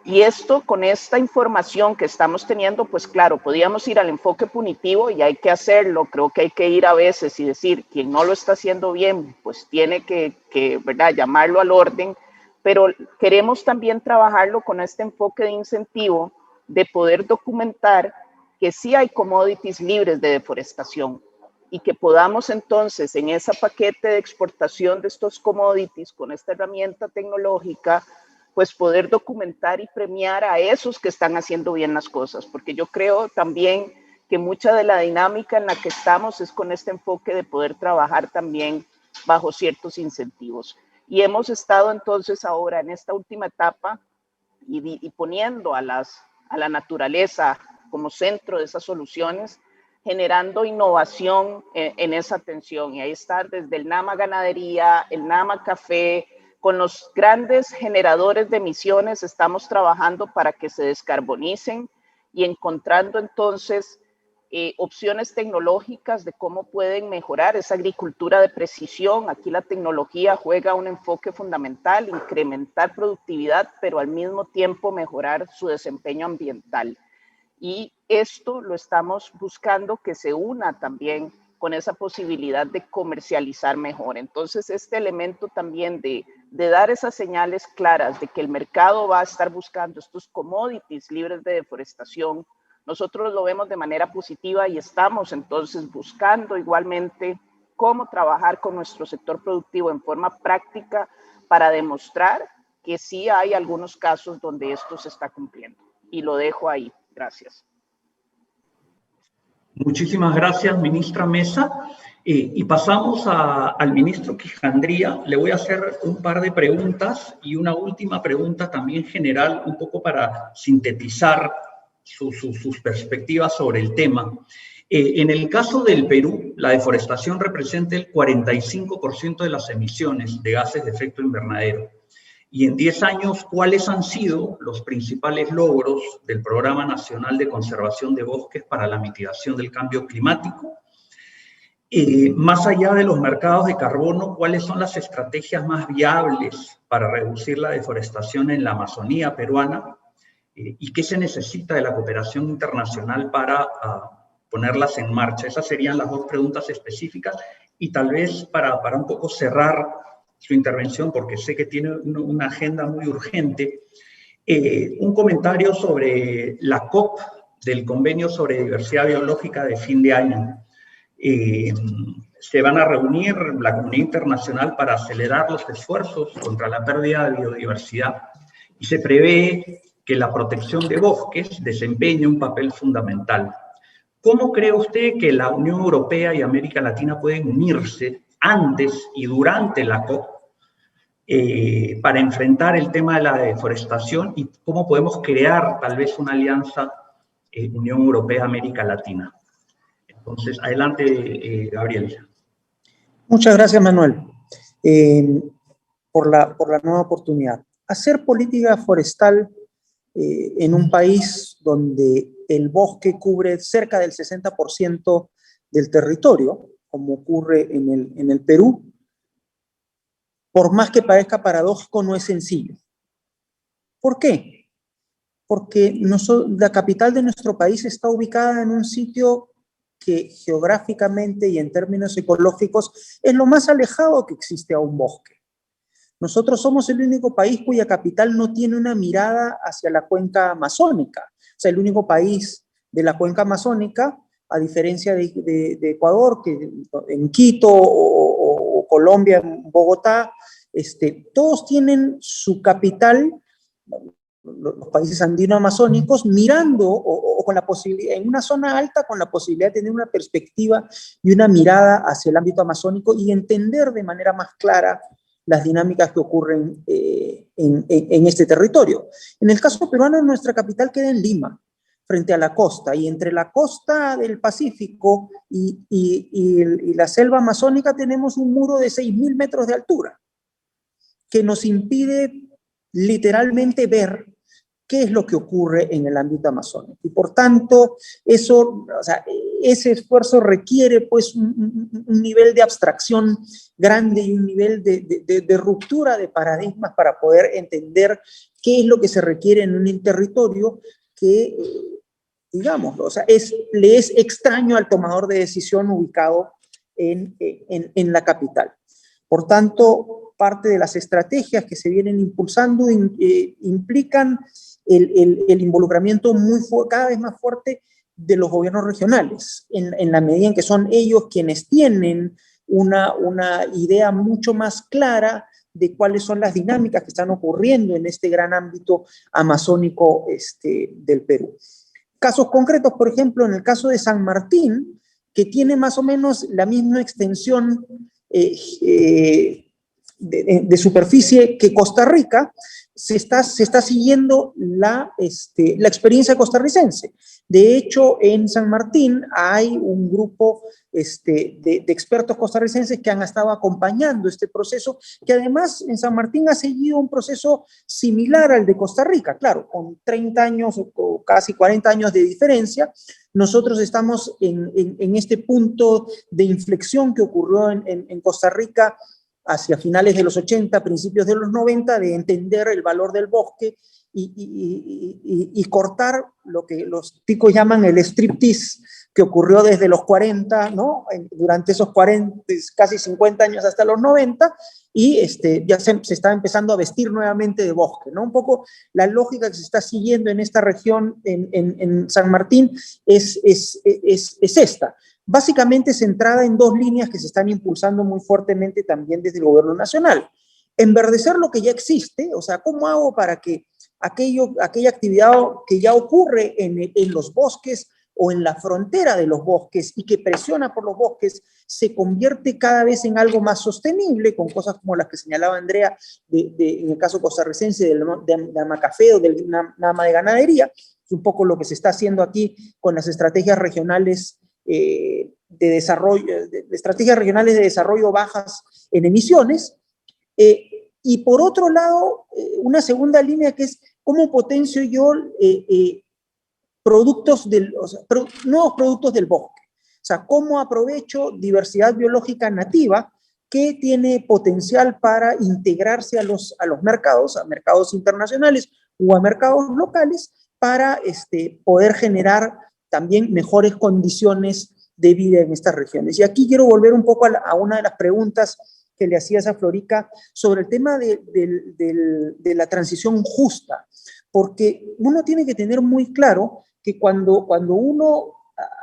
[SPEAKER 5] Y esto, con esta información que estamos teniendo, pues claro, podíamos ir al enfoque punitivo y hay que hacerlo. Creo que hay que ir a veces y decir, quien no lo está haciendo bien, pues tiene que ¿verdad?, llamarlo al orden. Pero queremos también trabajarlo con este enfoque de incentivo, de poder documentar que sí hay commodities libres de deforestación. y que podamos entonces en ese paquete de exportación de estos commodities con esta herramienta tecnológica, pues poder documentar y premiar a esos que están haciendo bien las cosas, porque yo creo también que mucha de la dinámica en la que estamos es con este enfoque de poder trabajar también bajo ciertos incentivos. Y hemos estado entonces ahora en esta última etapa y poniendo a la naturaleza como centro de esas soluciones, generando innovación en esa atención. Y ahí está desde el NAMA Ganadería, el NAMA Café, con los grandes generadores de emisiones estamos trabajando para que se descarbonicen y encontrando entonces opciones tecnológicas de cómo pueden mejorar esa agricultura de precisión. Aquí la tecnología juega un enfoque fundamental, incrementar productividad, pero al mismo tiempo mejorar su desempeño ambiental. Y esto lo estamos buscando que se una también con esa posibilidad de comercializar mejor. Entonces, este elemento también de dar esas señales claras de que el mercado va a estar buscando estos commodities libres de deforestación, nosotros lo vemos de manera positiva y estamos entonces buscando igualmente cómo trabajar con nuestro sector productivo en forma práctica para demostrar que sí hay algunos casos donde esto se está cumpliendo. Y lo dejo ahí. Gracias.
[SPEAKER 2] Muchísimas gracias, ministra Mesa. Y pasamos al ministro Quijandría. Le voy a hacer un par de preguntas y una última pregunta también general, un poco para sintetizar sus perspectivas sobre el tema. En el caso del Perú, la deforestación representa el 45% de las emisiones de gases de efecto invernadero. Y en 10 años, ¿cuáles han sido los principales logros del Programa Nacional de Conservación de Bosques para la mitigación del cambio climático? Más allá de los mercados de carbono, ¿cuáles son las estrategias más viables para reducir la deforestación en la Amazonía peruana? ¿Y qué se necesita de la cooperación internacional para ponerlas en marcha? Esas serían las dos preguntas específicas. Y tal vez para un poco cerrar su intervención, porque sé que tiene una agenda muy urgente, un comentario sobre la COP del Convenio sobre Diversidad Biológica de fin de año. Se van a reunir la comunidad internacional para acelerar los esfuerzos contra la pérdida de biodiversidad y se prevé que la protección de bosques desempeñe un papel fundamental. ¿Cómo cree usted que la Unión Europea y América Latina pueden unirse antes y durante la COP para enfrentar el tema de la deforestación y cómo podemos crear tal vez una alianza Unión Europea-América Latina? Entonces, adelante, Gabriel.
[SPEAKER 6] Muchas gracias, Manuel, por la nueva oportunidad. Hacer política forestal en un país donde el bosque cubre cerca del 60% del territorio, como ocurre en el Perú, por más que parezca paradójico, no es sencillo. ¿Por qué? Porque la capital de nuestro país está ubicada en un sitio que geográficamente y en términos ecológicos es lo más alejado que existe a un bosque. Nosotros somos el único país cuya capital no tiene una mirada hacia la cuenca amazónica. O sea, el único país de la cuenca amazónica, a diferencia de Ecuador, que en Quito o Colombia, en Bogotá, todos tienen su capital, los países andino-amazónicos, mirando o con la posibilidad, en una zona alta, con la posibilidad de tener una perspectiva y una mirada hacia el ámbito amazónico y entender de manera más clara las dinámicas que ocurren en este territorio. En el caso peruano, nuestra capital queda en Lima, frente a la costa, y entre la costa del Pacífico y la selva amazónica tenemos un muro de 6.000 metros de altura, que nos impide literalmente ver qué es lo que ocurre en el ámbito amazónico. Y por tanto, ese esfuerzo requiere pues un nivel de abstracción grande y un nivel de ruptura de paradigmas para poder entender qué es lo que se requiere en un territorio que, digámoslo, le es extraño al tomador de decisión ubicado en la capital. Por tanto, parte de las estrategias que se vienen impulsando implican el involucramiento cada vez más fuerte de los gobiernos regionales, en la medida en que son ellos quienes tienen una idea mucho más clara de cuáles son las dinámicas que están ocurriendo en este gran ámbito amazónico del Perú. Casos concretos, por ejemplo, en el caso de San Martín, que tiene más o menos la misma extensión de superficie que Costa Rica, se está siguiendo la experiencia costarricense. De hecho, en San Martín hay un grupo de expertos costarricenses que han estado acompañando este proceso, que además en San Martín ha seguido un proceso similar al de Costa Rica, claro, con 30 años o casi 40 años de diferencia. Nosotros estamos en este punto de inflexión que ocurrió en Costa Rica hacia finales de los 80, principios de los 90, de entender el valor del bosque y cortar lo que los ticos llaman el striptease, que ocurrió desde los 40, ¿no? Durante esos 40, casi 50 años hasta los 90, y ya se está empezando a vestir nuevamente de bosque, ¿no? Un poco la lógica que se está siguiendo en esta región, en San Martín, es esta. Básicamente centrada en dos líneas que se están impulsando muy fuertemente también desde el gobierno nacional. Enverdecer lo que ya existe, o sea, ¿cómo hago para que aquella actividad que ya ocurre en los bosques o en la frontera de los bosques y que presiona por los bosques se convierte cada vez en algo más sostenible, con cosas como las que señalaba Andrea en el caso costarricense de Amacafé o del Nama de Ganadería? Es un poco lo que se está haciendo aquí con las estrategias regionales de desarrollo, de estrategias regionales de desarrollo bajas en emisiones. Y por otro lado, una segunda línea que es cómo potencio yo nuevos productos del bosque. O sea, cómo aprovecho diversidad biológica nativa que tiene potencial para integrarse a los mercados, a mercados internacionales o a mercados locales, para poder generar también mejores condiciones de vida en estas regiones. Y aquí quiero volver un poco a una de las preguntas que le hacías a Florica sobre el tema de la transición justa, porque uno tiene que tener muy claro que cuando uno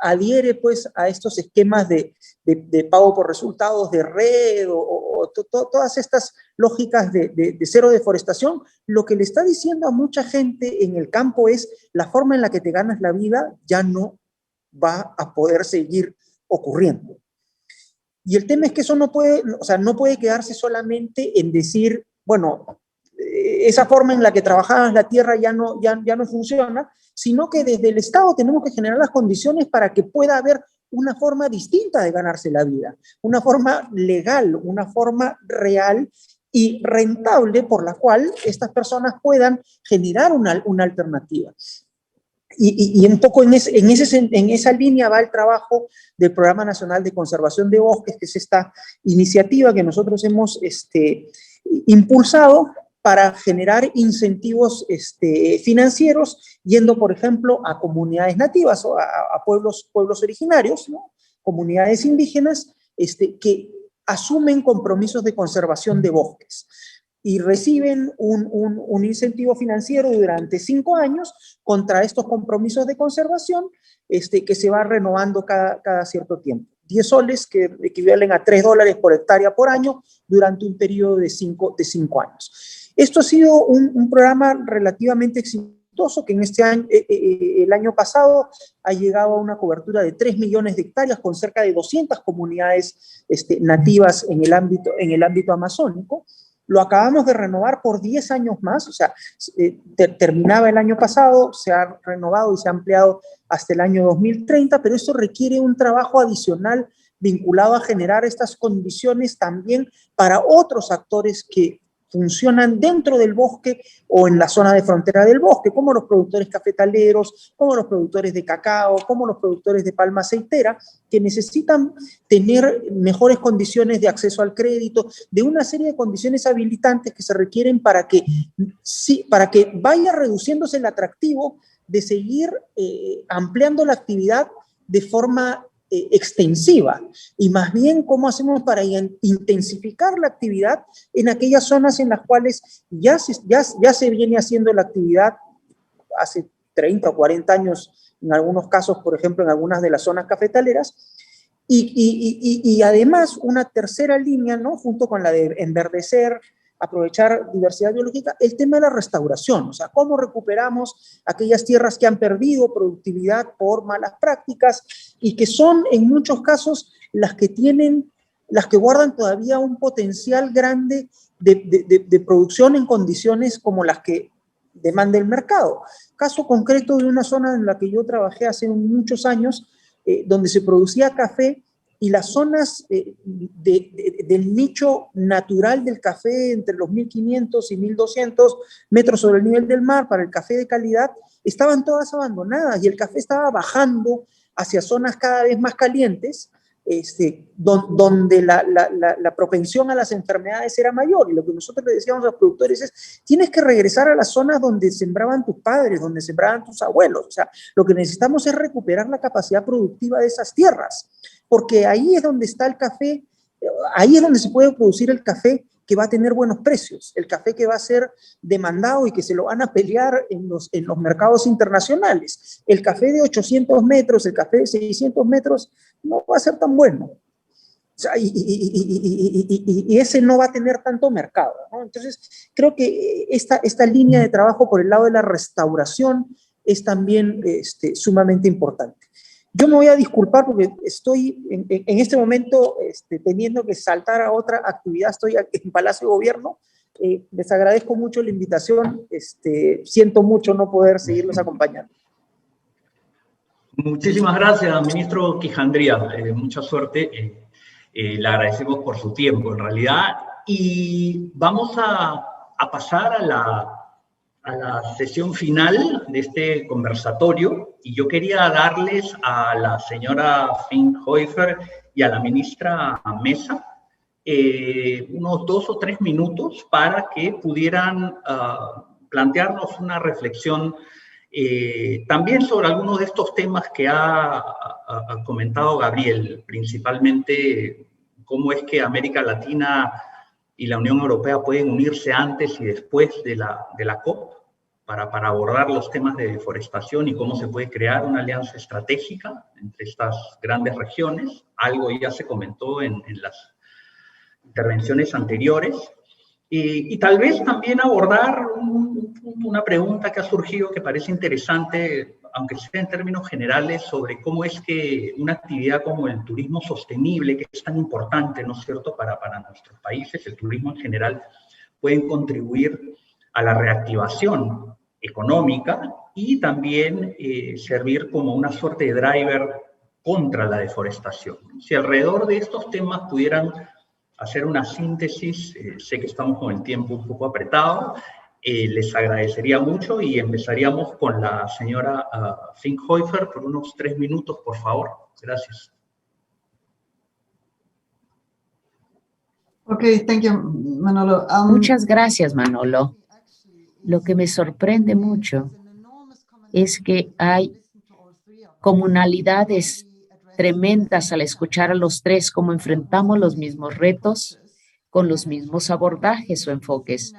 [SPEAKER 6] adhiere pues a estos esquemas de pago por resultados, de red o todas estas lógicas de cero deforestación, lo que le está diciendo a mucha gente en el campo es la forma en la que te ganas la vida ya no va a poder seguir ocurriendo. Y el tema es que eso no puede quedarse solamente en decir, bueno, esa forma en la que trabajabas la tierra ya no funciona, sino que desde el Estado tenemos que generar las condiciones para que pueda haber una forma distinta de ganarse la vida, una forma legal, una forma real y rentable por la cual estas personas puedan generar una alternativa. Y un poco en esa línea va el trabajo del Programa Nacional de Conservación de Bosques, que es esta iniciativa que nosotros hemos impulsado para generar incentivos financieros, yendo, por ejemplo, a comunidades nativas, o a pueblos originarios, ¿no? Comunidades indígenas, que asumen compromisos de conservación de bosques y reciben un incentivo financiero durante 5 años contra estos compromisos de conservación, que se va renovando cada cierto tiempo. 10 soles que equivalen a $3 por hectárea por año durante un periodo de 5 años. Esto ha sido un programa relativamente exitoso que el año pasado ha llegado a una cobertura de 3 millones de hectáreas con cerca de 200 comunidades nativas en el ámbito amazónico. Lo acabamos de renovar por 10 años más, o sea, terminaba el año pasado, se ha renovado y se ha ampliado hasta el año 2030, pero esto requiere un trabajo adicional vinculado a generar estas condiciones también para otros actores que funcionan dentro del bosque o en la zona de frontera del bosque, como los productores cafetaleros, como los productores de cacao, como los productores de palma aceitera, que necesitan tener mejores condiciones de acceso al crédito, de una serie de condiciones habilitantes que se requieren para que vaya reduciéndose el atractivo de seguir ampliando la actividad de forma extensiva, y más bien cómo hacemos para intensificar la actividad en aquellas zonas en las cuales ya se viene haciendo la actividad hace 30 o 40 años en algunos casos, por ejemplo, en algunas de las zonas cafetaleras, y además una tercera línea, ¿no? Junto con la de enverdecer, aprovechar diversidad biológica, el tema de la restauración, o sea, cómo recuperamos aquellas tierras que han perdido productividad por malas prácticas y que son en muchos casos las que guardan todavía un potencial grande de producción en condiciones como las que demanda el mercado. Caso concreto de una zona en la que yo trabajé hace muchos años, donde se producía café y las zonas del nicho natural del café entre los 1500 y 1200 metros sobre el nivel del mar para el café de calidad, estaban todas abandonadas y el café estaba bajando hacia zonas cada vez más calientes, donde la propensión a las enfermedades era mayor. Y lo que nosotros le decíamos a los productores es, tienes que regresar a las zonas donde sembraban tus padres, donde sembraban tus abuelos. O sea, lo que necesitamos es recuperar la capacidad productiva de esas tierras, porque ahí es donde está el café, ahí es donde se puede producir el café que va a tener buenos precios, el café que va a ser demandado y que se lo van a pelear en los mercados internacionales. El café de 800 metros, el café de 600 metros, no va a ser tan bueno. O sea, y ese no va a tener tanto mercado, ¿no? Entonces, creo que esta línea de trabajo por el lado de la restauración es también sumamente importante. Yo me voy a disculpar porque estoy en este momento teniendo que saltar a otra actividad. Estoy en Palacio de Gobierno. Les agradezco mucho la invitación. Siento mucho no poder seguirlos acompañando.
[SPEAKER 2] Muchísimas gracias, ministro Quijandría. Mucha suerte. Le agradecemos por su tiempo, en realidad. Y vamos a pasar a la sesión final de este conversatorio, y yo quería darles a la señora Finkhofer y a la ministra Mesa unos 2 o 3 minutos para que pudieran plantearnos una reflexión también sobre algunos de estos temas que ha comentado Gabriel, principalmente cómo es que América Latina y la Unión Europea pueden unirse antes y después de la COP para abordar los temas de deforestación y cómo se puede crear una alianza estratégica entre estas grandes regiones. Algo ya se comentó en las intervenciones anteriores. Y tal vez también abordar una pregunta que ha surgido que parece interesante, aunque sea en términos generales, sobre cómo es que una actividad como el turismo sostenible, que es tan importante, ¿no es cierto?, para nuestros países, el turismo en general, pueden contribuir a la reactivación económica y también servir como una suerte de driver contra la deforestación. Si alrededor de estos temas pudieran hacer una síntesis, sé que estamos con el tiempo un poco apretado, les agradecería mucho y empezaríamos con la señora Finkhofer por unos 3 minutos, por favor. Gracias.
[SPEAKER 3] Okay, thank you, Manolo.
[SPEAKER 4] Muchas gracias, Manolo. Lo que me sorprende mucho es que hay comunalidades tremendas al escuchar a los tres cómo enfrentamos los mismos retos con los mismos abordajes o enfoques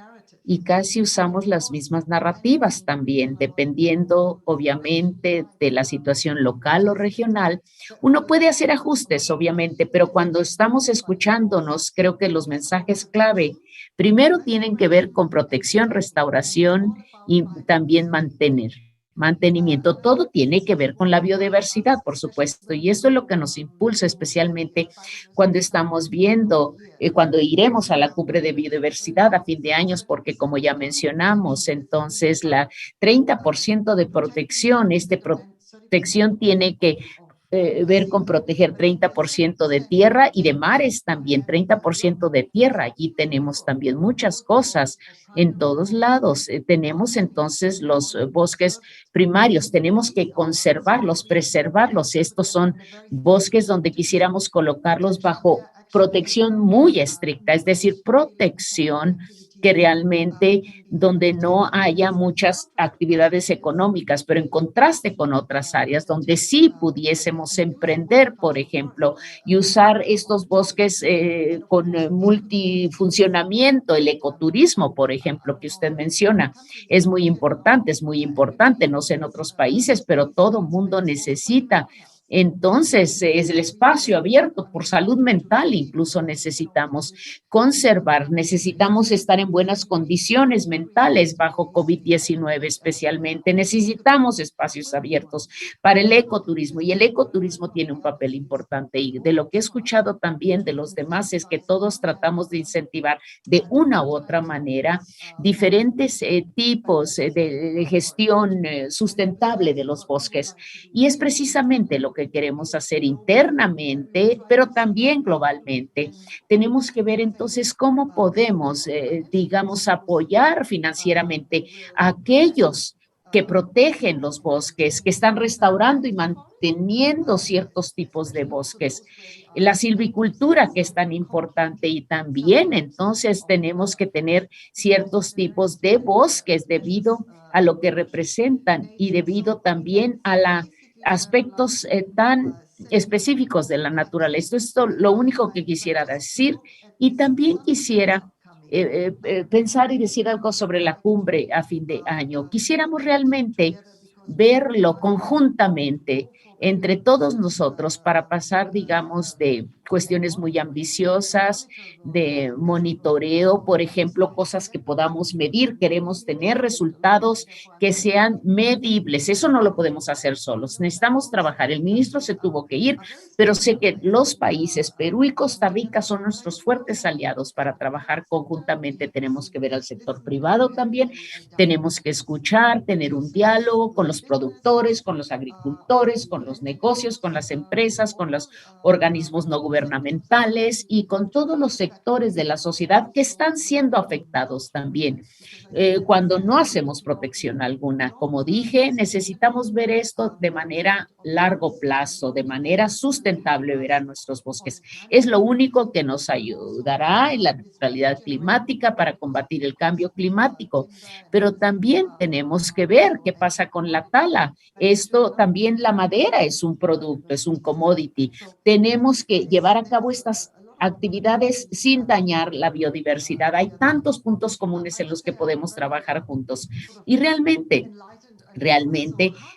[SPEAKER 4] y casi usamos las mismas narrativas también, dependiendo obviamente de la situación local o regional. Uno puede hacer ajustes, obviamente, pero cuando estamos escuchándonos, creo que los mensajes clave primero tienen que ver con protección, restauración y también mantenimiento. Todo tiene que ver con la biodiversidad, por supuesto, y esto es lo que nos impulsa especialmente cuando estamos viendo, cuando iremos a la cumbre de biodiversidad a fin de años, porque como ya mencionamos, entonces la 30% de protección, protección tiene que ver con proteger 30% de tierra y de mares también, 30% de tierra. Allí tenemos también muchas cosas en todos lados. Tenemos entonces los bosques primarios, tenemos que conservarlos, preservarlos. Estos son bosques donde quisiéramos colocarlos bajo protección muy estricta, es decir, protección que realmente donde no haya muchas actividades económicas, pero en contraste con otras áreas donde sí pudiésemos emprender, por ejemplo, y usar estos bosques con multifuncionamiento, el ecoturismo, por ejemplo, que usted menciona, es muy importante, no sé en otros países, pero todo mundo necesita. Entonces, es el espacio abierto por salud mental, incluso necesitamos conservar, necesitamos estar en buenas condiciones mentales bajo COVID-19 especialmente, necesitamos espacios abiertos para el ecoturismo y el ecoturismo tiene un papel importante y de lo que he escuchado también de los demás es que todos tratamos de incentivar de una u otra manera diferentes tipos de gestión sustentable de los bosques y es precisamente lo que queremos hacer internamente, pero también globalmente. Tenemos que ver entonces cómo podemos, digamos, apoyar financieramente a aquellos que protegen los bosques, que están restaurando y manteniendo ciertos tipos de bosques. La silvicultura, que es tan importante, y también entonces tenemos que tener ciertos tipos de bosques debido a lo que representan y debido también a la aspectos tan específicos de la naturaleza. Esto es lo único que quisiera decir y también quisiera pensar y decir algo sobre la cumbre a fin de año. Quisiéramos realmente verlo conjuntamente entre todos nosotros para pasar, digamos, de cuestiones muy ambiciosas, de monitoreo, por ejemplo, cosas que podamos medir. Queremos tener resultados que sean medibles. Eso no lo podemos hacer solos. Necesitamos trabajar. El ministro se tuvo que ir, pero sé que los países, Perú y Costa Rica, son nuestros fuertes aliados para trabajar conjuntamente. Tenemos que ver al sector privado también. Tenemos que escuchar, tener un diálogo con los productores, con los agricultores, con los negocios, con las empresas, con los organismos no gubernamentales y con todos los sectores de la sociedad que están siendo afectados también cuando no hacemos protección alguna. Como dije, necesitamos ver esto de manera largo plazo, de manera sustentable, ver a nuestros bosques. Es lo único que nos ayudará en la neutralidad climática para combatir el cambio climático, pero también tenemos que ver qué pasa con la tala. Esto también, la madera es un producto, es un commodity. Tenemos que llevar a cabo estas actividades sin dañar la biodiversidad. Hay tantos puntos comunes en los que podemos trabajar juntos y realmente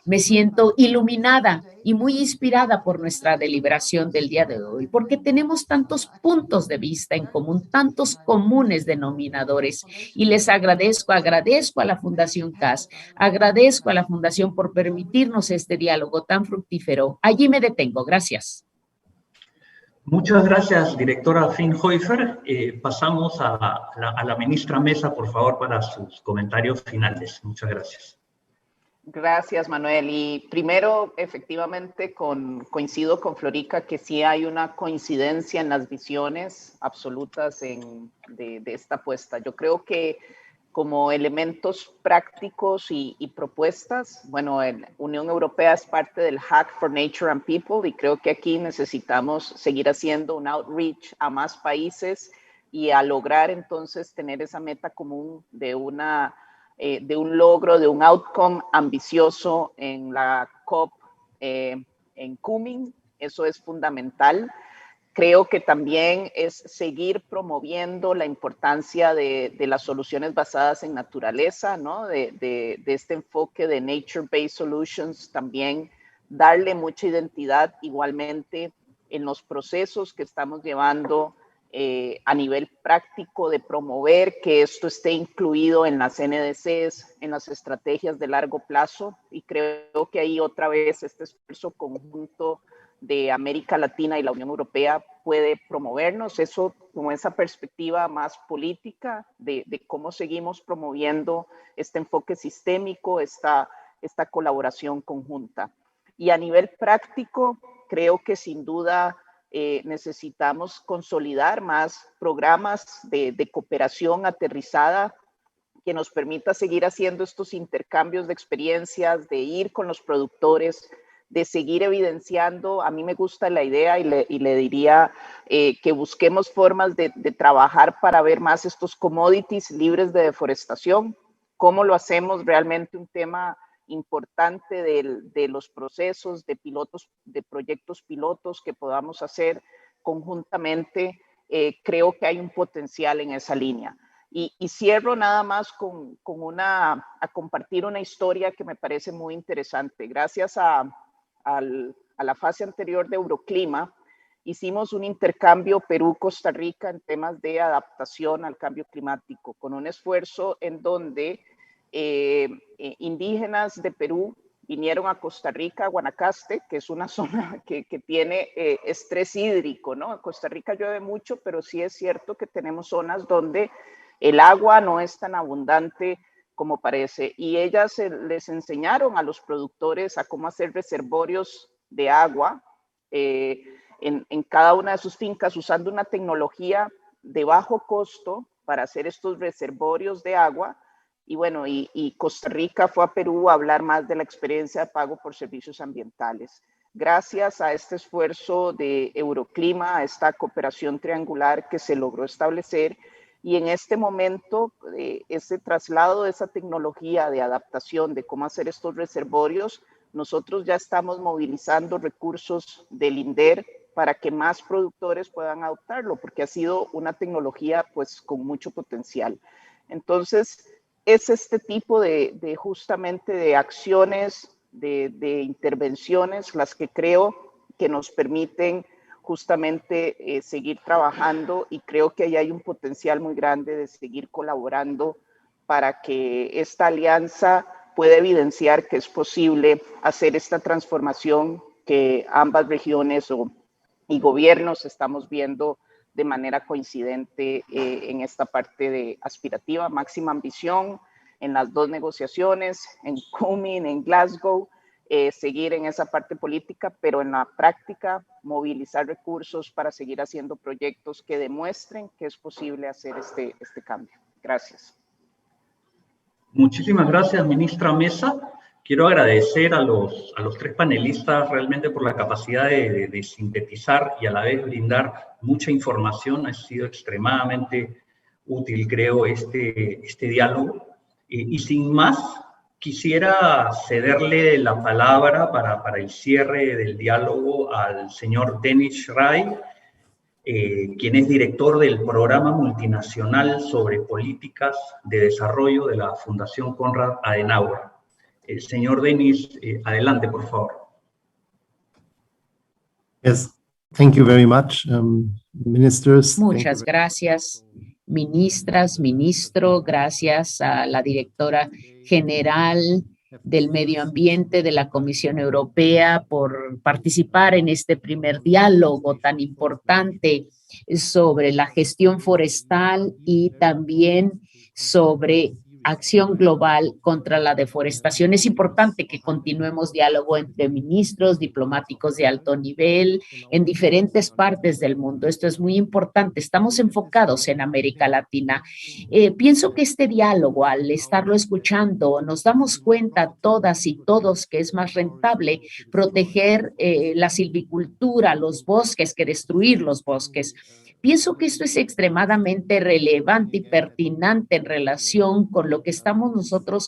[SPEAKER 4] me siento iluminada y muy inspirada por nuestra deliberación del día de hoy, porque tenemos tantos puntos de vista en común, tantos comunes denominadores. Y les agradezco a la Fundación CAS, agradezco a la Fundación por permitirnos este diálogo tan fructífero. Allí me detengo. Gracias.
[SPEAKER 2] Muchas gracias, directora Finnhofer. Pasamos a la ministra Mesa, por favor, para sus comentarios finales. Muchas gracias.
[SPEAKER 5] Gracias, Manuel. Y primero, efectivamente, coincido con Florica que sí hay una coincidencia en las visiones absolutas de esta apuesta. Yo creo que como elementos prácticos y propuestas, bueno, la Unión Europea es parte del Hack for Nature and People y creo que aquí necesitamos seguir haciendo un outreach a más países y a lograr entonces tener esa meta común de un logro, de un outcome ambicioso en la COP en Kunming. Eso es fundamental. Creo que también es seguir promoviendo la importancia de las soluciones basadas en naturaleza, ¿no? De este enfoque de nature-based solutions, también darle mucha identidad igualmente en los procesos que estamos llevando a nivel práctico de promover que esto esté incluido en las NDCs, en las estrategias de largo plazo. Y creo que ahí otra vez este esfuerzo conjunto de América Latina y la Unión Europea puede promovernos, eso como esa perspectiva más política de cómo seguimos promoviendo este enfoque sistémico, esta colaboración conjunta. Y a nivel práctico, creo que sin duda necesitamos consolidar más programas de cooperación aterrizada que nos permita seguir haciendo estos intercambios de experiencias, de ir con los productores, de seguir evidenciando. A mí me gusta la idea y le diría que busquemos formas de trabajar para ver más estos commodities libres de deforestación. ¿Cómo lo hacemos? Realmente un tema importante de los procesos, de pilotos, de proyectos pilotos que podamos hacer conjuntamente. Creo que hay un potencial en esa línea. Y cierro nada más a compartir una historia que me parece muy interesante. Gracias a la fase anterior de Euroclima, hicimos un intercambio Perú-Costa Rica en temas de adaptación al cambio climático, con un esfuerzo en donde indígenas de Perú vinieron a Costa Rica, a Guanacaste, que es una zona que tiene estrés hídrico, ¿no? En Costa Rica llueve mucho, pero sí es cierto que tenemos zonas donde el agua no es tan abundante como parece. Y ellas les enseñaron a los productores a cómo hacer reservorios de agua en cada una de sus fincas, usando una tecnología de bajo costo para hacer estos reservorios de agua. Y bueno, y Costa Rica fue a Perú a hablar más de la experiencia de pago por servicios ambientales. Gracias a este esfuerzo de Euroclima, a esta cooperación triangular que se logró establecer, y en este momento, ese traslado de esa tecnología de adaptación de cómo hacer estos reservorios, nosotros ya estamos movilizando recursos del INDER para que más productores puedan adoptarlo, porque ha sido una tecnología pues con mucho potencial. Entonces, es este tipo de justamente de acciones, de intervenciones, las que creo que nos permiten justamente seguir trabajando, y creo que ahí hay un potencial muy grande de seguir colaborando para que esta alianza pueda evidenciar que es posible hacer esta transformación que ambas regiones y gobiernos estamos viendo de manera coincidente en esta parte de aspirativa, máxima ambición en las dos negociaciones, en Kunming, en Glasgow, seguir en esa parte política, pero en la práctica movilizar recursos para seguir haciendo proyectos que demuestren que es posible hacer este cambio. Gracias.
[SPEAKER 2] Muchísimas gracias, ministra Mesa. Quiero agradecer a los tres panelistas realmente por la capacidad de sintetizar y a la vez brindar mucha información. Ha sido extremadamente útil, creo, este diálogo. Y sin más, quisiera cederle la palabra para el cierre del diálogo al señor Denis Schrey, quien es director del Programa Multinacional sobre Políticas de Desarrollo de la Fundación Konrad Adenauer. Señor Denis, adelante, por favor.
[SPEAKER 7] Yes, thank you very much, ministers.
[SPEAKER 4] Muchas gracias, ministras, ministro. Gracias a la directora general del Medio Ambiente de la Comisión Europea por participar en este primer diálogo tan importante sobre la gestión forestal y también sobre acción global contra la deforestación. Es importante que continuemos diálogo entre ministros, diplomáticos de alto nivel en diferentes partes del mundo. Esto es muy importante. Estamos enfocados en América Latina. Pienso que este diálogo, al estarlo escuchando, nos damos cuenta todas y todos que es más rentable proteger la silvicultura, los bosques, que destruir los bosques. Pienso que esto es extremadamente relevante y pertinente en relación con lo que estamos nosotros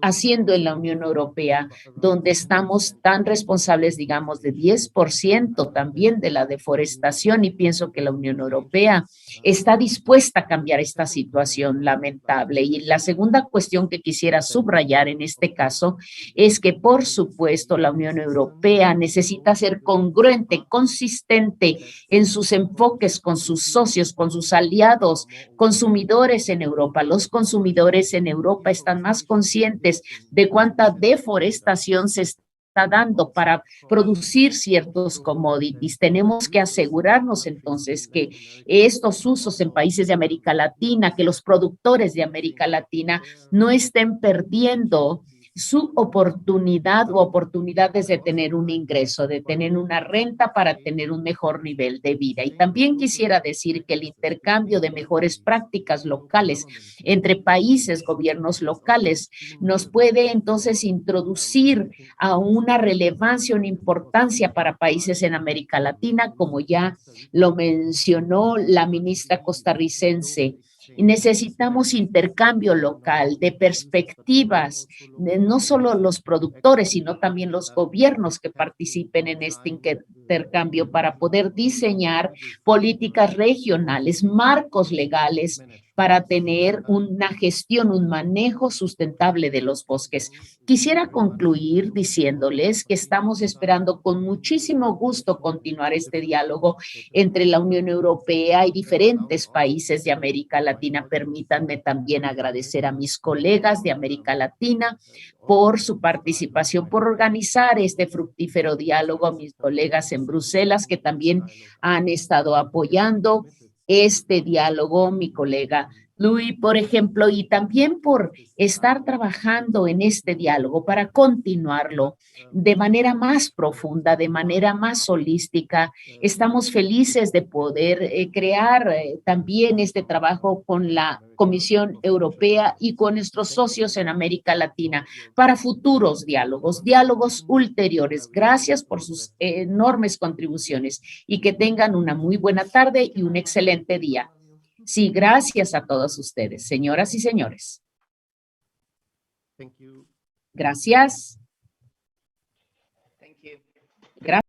[SPEAKER 4] haciendo en la Unión Europea, donde estamos tan responsables, digamos, de 10% también de la deforestación, y pienso que la Unión Europea está dispuesta a cambiar esta situación lamentable. Y la segunda cuestión que quisiera subrayar en este caso es que, por supuesto, la Unión Europea necesita ser congruente, consistente en sus enfoques con sus socios, con sus aliados, consumidores en Europa. Los consumidores en Europa están más conscientes de cuánta deforestación se está dando para producir ciertos commodities. Tenemos que asegurarnos entonces que estos usos en países de América Latina, que los productores de América Latina no estén perdiendo su oportunidad o oportunidades de tener un ingreso, de tener una renta para tener un mejor nivel de vida. Y también quisiera decir que el intercambio de mejores prácticas locales entre países, gobiernos locales, nos puede entonces introducir a una relevancia, una importancia para países en América Latina, como ya lo mencionó la ministra costarricense. Y necesitamos intercambio local de perspectivas, no solo los productores, sino también los gobiernos que participen en este intercambio para poder diseñar políticas regionales, marcos legales para tener una gestión, un manejo sustentable de los bosques. Quisiera concluir diciéndoles que estamos esperando con muchísimo gusto continuar este diálogo entre la Unión Europea y diferentes países de América Latina. Permítanme también agradecer a mis colegas de América Latina por su participación, por organizar este fructífero diálogo, a mis colegas en Bruselas que también han estado apoyando este diálogo, mi colega Luis, por ejemplo, y también por estar trabajando en este diálogo para continuarlo de manera más profunda, de manera más holística. Estamos felices de poder crear también este trabajo con la Comisión Europea y con nuestros socios en América Latina para futuros diálogos, diálogos ulteriores. Gracias por sus enormes contribuciones y que tengan una muy buena tarde y un excelente día. Sí, gracias a todos ustedes, señoras y señores. Gracias.
[SPEAKER 5] Thank you.
[SPEAKER 4] Gracias.